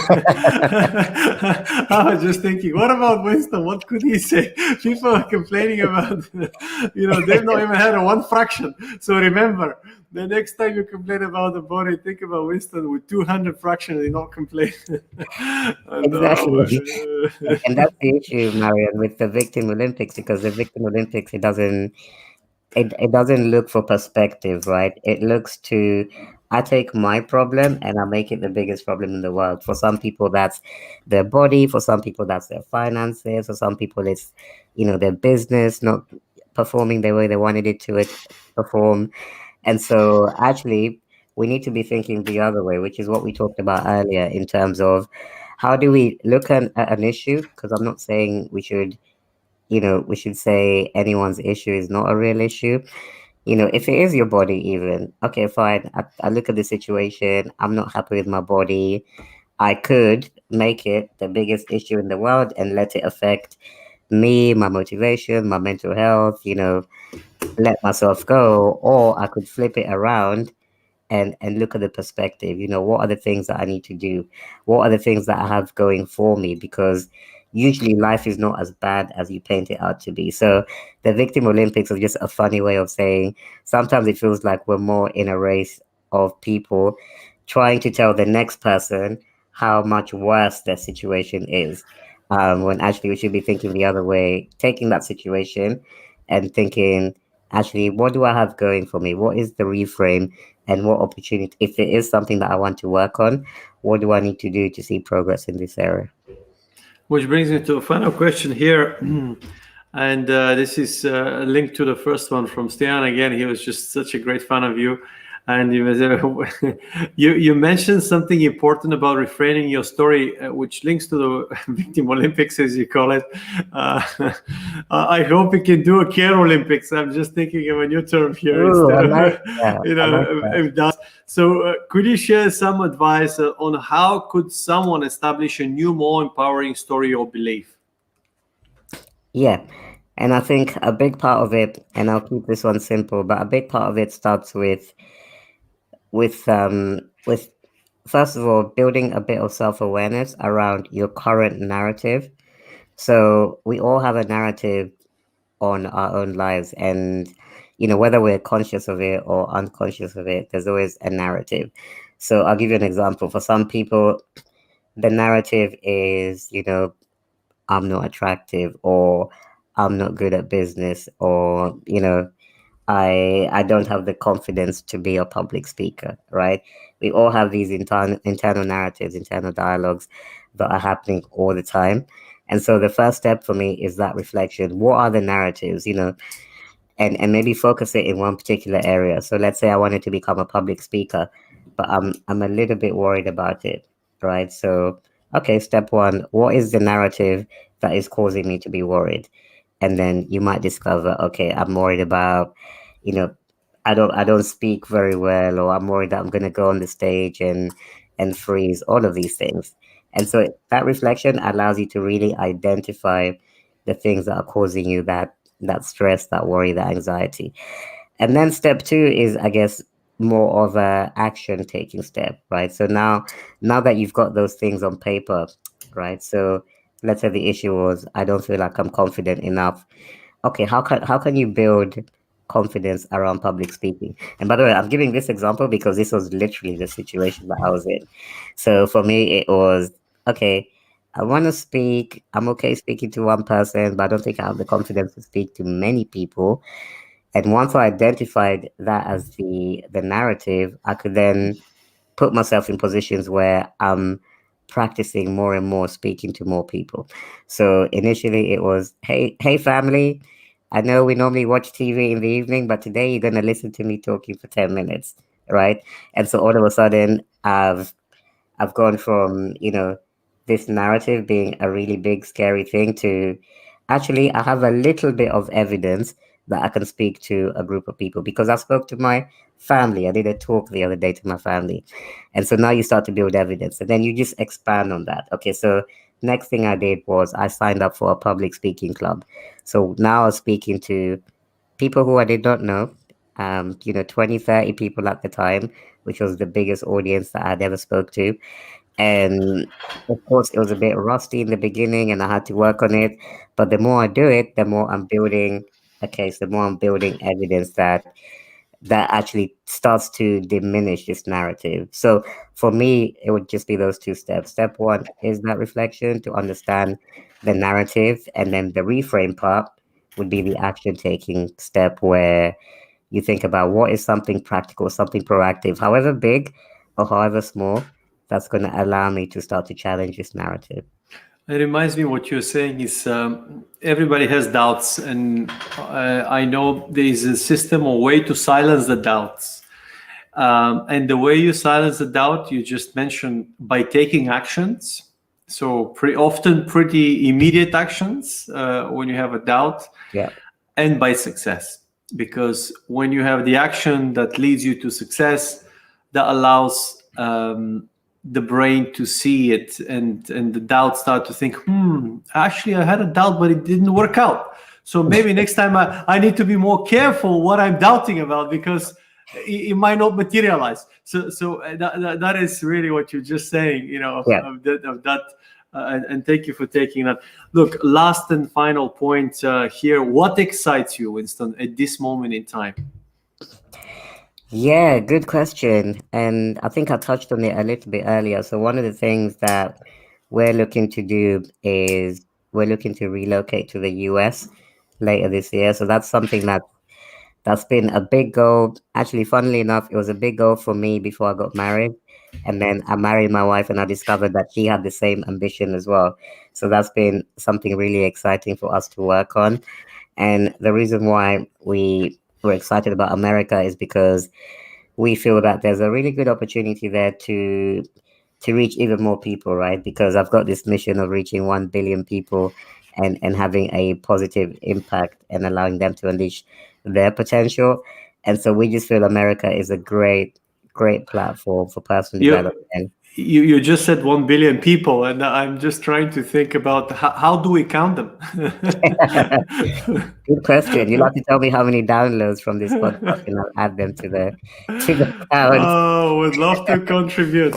B: was just thinking, what about Winston? What could he say? People are complaining about, they've not even had a one fraction. So remember, the next time you complain about the body, think about Winston with 200 fractions and not complain.
C: Exactly. And that's the issue, Marian, with the Victim Olympics, because the Victim Olympics, it doesn't look for perspective, right? It looks to, I take my problem and I make it the biggest problem in the world. For some people, that's their body. For some people, that's their finances. For some people, it's, their business not performing the way they wanted it to perform. And so actually, we need to be thinking the other way, which is what we talked about earlier in terms of how do we look at an issue? Because I'm not saying we should say anyone's issue is not a real issue. If it is your body, even, okay, fine. I look at the situation. I'm not happy with my body. I could make it the biggest issue in the world and let it affect me, my motivation, my mental health, let myself go. Or I could flip it around and look at the perspective. What are the things that I need to do? What are the things that I have going for me? Because usually life is not as bad as you paint it out to be. So the Victim Olympics are just a funny way of saying sometimes it feels like we're more in a race of people trying to tell the next person how much worse their situation is, when actually we should be thinking the other way, taking that situation and thinking, actually, what do I have going for me? What is the reframe, and what opportunity, if it is something that I want to work on, what do I need to do to see progress in this area?
B: Which brings me to a final question here. And this is linked to the first one from Stian. Again, he was just such a great fan of you. And you mentioned something important about reframing your story, which links to the Victim Olympics, as you call it. I hope we can do a Care Olympics. I'm just thinking of a new term here.
C: Ooh, I like that.
B: You know,
C: I like that.
B: if that's, so could you share some advice on how could someone establish a new, more empowering story or belief?
C: Yeah. And I think a big part of it, and I'll keep this one simple, but a big part of it starts with first of all, building a bit of self-awareness around your current narrative. So we all have a narrative on our own lives, and whether we're conscious of it or unconscious of it, there's always a narrative. So I'll give you an example. For some people, the narrative is, I'm not attractive, or I'm not good at business, or I don't have the confidence to be a public speaker, right? We all have these internal narratives, internal dialogues that are happening all the time. And so the first step for me is that reflection. What are the narratives, and maybe focus it in one particular area. So let's say I wanted to become a public speaker, but I'm a little bit worried about it, right? So, okay, step one, what is the narrative that is causing me to be worried? And then you might discover, okay, I'm worried about, I don't speak very well, or I'm worried that I'm going to go on the stage and freeze, all of these things. And so that reflection allows you to really identify the things that are causing you that stress, that worry, that anxiety. And then step two is, I guess, more of a action taking step, right? So now that you've got those things on paper, right? So let's say the issue was, I don't feel like I'm confident enough. Okay, how can you build confidence around public speaking? And by the way, I'm giving this example because this was literally the situation that I was in. So for me, it was, okay, I want to speak. I'm okay speaking to one person, but I don't think I have the confidence to speak to many people. And once I identified that as the narrative, I could then put myself in positions where I'm practicing more and more, speaking to more people. So initially it was, hey family, I know we normally watch TV in the evening, but today you're going to listen to me talking for 10 minutes, right? And so all of a sudden I've gone from, this narrative being a really big, scary thing to actually I have a little bit of evidence that I can speak to a group of people, because I spoke to my family. I did a talk the other day to my family. And so now you start to build evidence, and then you just expand on that. Okay, so next thing I did was I signed up for a public speaking club. So now I was speaking to people who I did not know, 20, 30 people at the time, which was the biggest audience that I'd ever spoke to. And of course, it was a bit rusty in the beginning and I had to work on it. But the more I do it, the more I'm building a case, the more I'm building evidence that actually starts to diminish this narrative. So for me, it would just be those two steps. Step one is that reflection to understand the narrative, and then the reframe part would be the action taking step, where you think about what is something practical, something proactive, however big or however small, that's going to allow me to start to challenge this narrative.
B: It reminds me what you're saying is everybody has doubts, and I know there is a system or way to silence the doubts. And the way you silence the doubt, you just mentioned, by taking actions. So often pretty immediate actions when you have a doubt,
C: Yeah.
B: and by success. Because when you have the action that leads you to success, that allows the brain to see it, and the doubt start to think, actually I had a doubt, but it didn't work out. So maybe next time I need to be more careful what I'm doubting about, because it might not materialize. So that is really what you're just saying, of that. And thank you for taking that. Look, last and final point here. What excites you, Winston, at this moment in time?
C: Yeah, good question. And I think I touched on it a little bit earlier. So one of the things that we're looking to do is we're looking to relocate to the US later this year. So that's something that's been a big goal. Actually, funnily enough, it was a big goal for me before I got married. And then I married my wife and I discovered that she had the same ambition as well. So that's been something really exciting for us to work on. And the reason why we were excited about America is because we feel that there's a really good opportunity there to reach even more people, right? Because I've got this mission of reaching 1 billion people and having a positive impact and allowing them to unleash their potential. And so we just feel America is a great platform for personal
B: You
C: development.
B: you just said 1 billion people, and I'm just trying to think about how do we count them?
C: Good question. You'll have to tell me how many downloads from this podcast, and I'll add them to the count.
B: Oh, would love to contribute,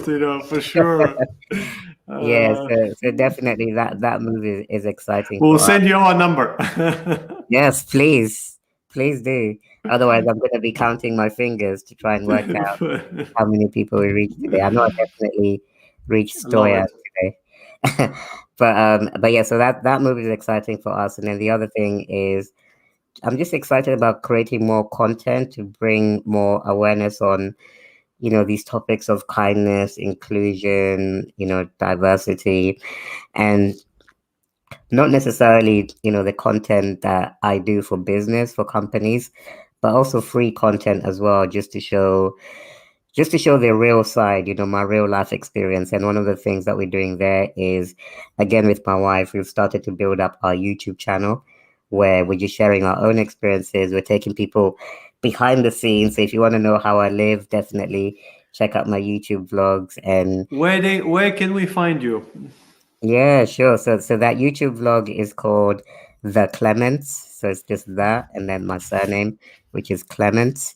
B: for sure.
C: Yeah,
B: Uh,
C: so definitely that movie is exciting
B: we'll
C: for us.
B: send you our number.
C: Yes, please do. Otherwise, I'm going to be counting my fingers to try and work out how many people we reached today. I know I definitely reached
B: Love
C: Stoya
B: it.
C: today. But yeah, so that movie is exciting for us. And then the other thing is I'm just excited about creating more content to bring more awareness on, these topics of kindness, inclusion, diversity, and not necessarily, the content that I do for business for companies, but also free content as well, just to show the real side, my real life experience. And one of the things that we're doing there is, again, with my wife, we've started to build up our YouTube channel where we're just sharing our own experiences. We're taking people behind the scenes. So if you want to know how I live, definitely check out my YouTube vlogs. And
B: Where can we find you?
C: yeah, sure. So that YouTube vlog is called The Clements. So it's just that, and then my surname, which is Clements.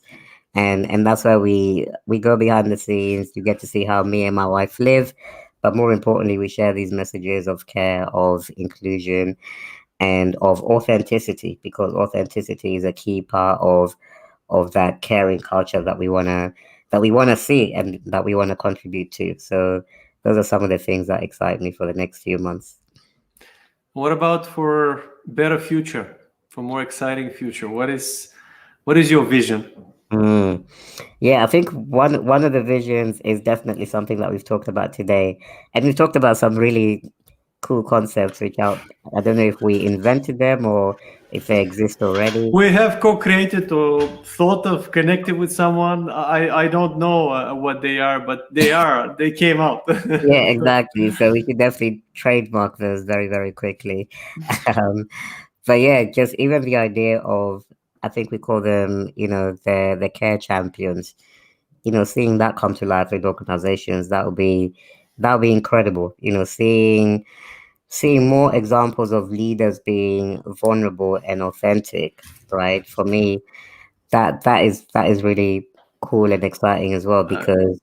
C: And that's where we go behind the scenes. You get to see how me and my wife live, but more importantly, we share these messages of care, of inclusion, and of authenticity, because authenticity is a key part of that caring culture that we wanna see and that we wanna contribute to. So those are some of the things that excite me for the next few months.
B: What about for better future, for more exciting future? What is your vision?
C: Mm. Yeah, I think one of the visions is definitely something that we've talked about today, and we've talked about some really cool concepts, which I don't know if we invented them or if they exist already.
B: We have co-created or thought of connecting with someone. I don't know what they are, but they came out.
C: Yeah, exactly. So we should definitely trademark those very, very quickly. Um, but yeah, just even the idea of, I think we call them, the care champions. Seeing that come to life in organizations, that would be incredible. Seeing more examples of leaders being vulnerable and authentic, right? For me, that is really cool and exciting as well,
B: Uh,
C: because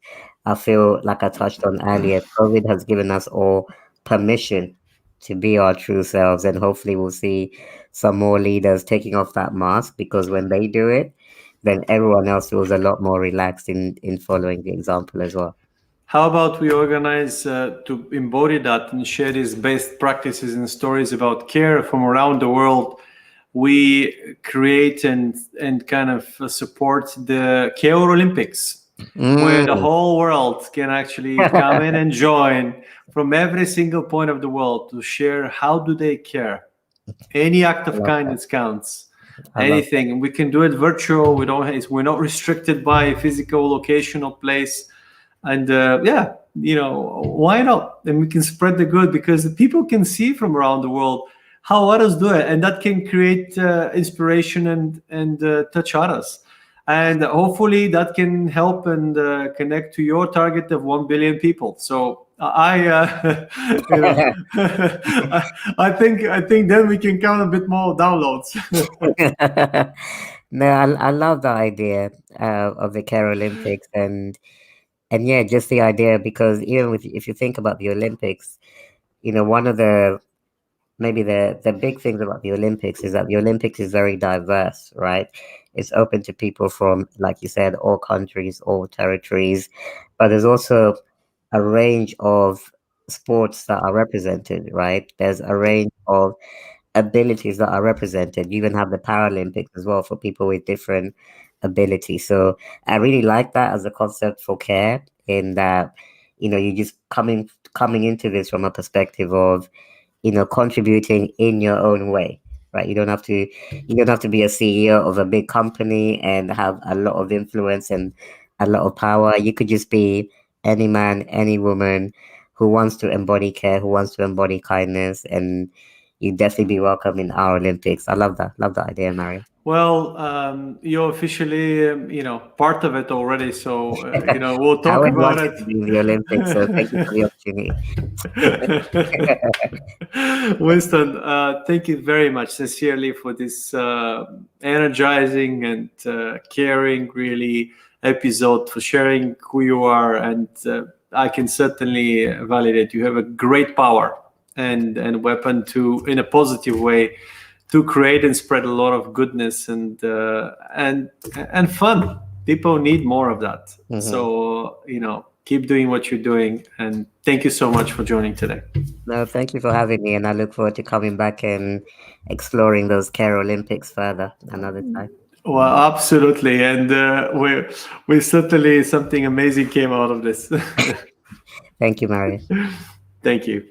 C: I feel like I touched on earlier, COVID has given us all permission to be our true selves, and hopefully we'll see some more leaders taking off that mask, because when they do it, then everyone else feels a lot more relaxed in following the example as well.
B: how about we organize to embody that and share these best practices and stories about care from around the world? We create and kind of support the Care Olympics, where the
C: Mm.
B: whole world can actually come in and join from every single point of the world to share how do they care. Any act
C: I
B: of
C: love that.
B: kindness counts.
C: I love that.
B: Anything, and we can do it virtual. We're not restricted by a physical location or place. And yeah, why not? And we can spread the good, because the people can see from around the world how others do it, and that can create inspiration and touch others. And hopefully that can help and connect to your target of 1 billion people. So you know, I think then we can count a bit more downloads.
C: No, I love the idea of the Care Olympics, and yeah, just the idea, because even if you think about the Olympics, one of the maybe the big things about the Olympics is that the Olympics is very diverse, right? it's open to people from, like you said, all countries, all territories, but there's also a range of sports that are represented, right? There's a range of abilities that are represented. You even have the Paralympics as well for people with different abilities. So I really like that as a concept for care, in that, you just coming into this from a perspective of, contributing in your own way, right? You don't have to be a CEO of a big company and have a lot of influence and a lot of power. You could just be any man, any woman who wants to embody care, who wants to embody kindness, and you definitely be welcome in our Olympics. I love that idea, Marian.
B: Well, you're officially, part of it already. So, we'll
C: I
B: talk
C: would
B: about
C: want you
B: it.
C: to be in the Olympics, so thank you for the opportunity.
B: Winston, thank you very much, sincerely, for this energizing and caring, really, episode, for sharing who you are. And I can certainly validate you have a great power and weapon to, in a positive way, to create and spread a lot of goodness and fun. People need more of that.
C: Mhm.
B: So, keep doing what you're doing. And thank you so much for joining today.
C: No, thank you for having me, and I look forward to coming back and exploring those Care Olympics further another time.
B: Well, absolutely. And we certainly, something amazing came out of this.
C: Thank you, Marian.
B: Thank you.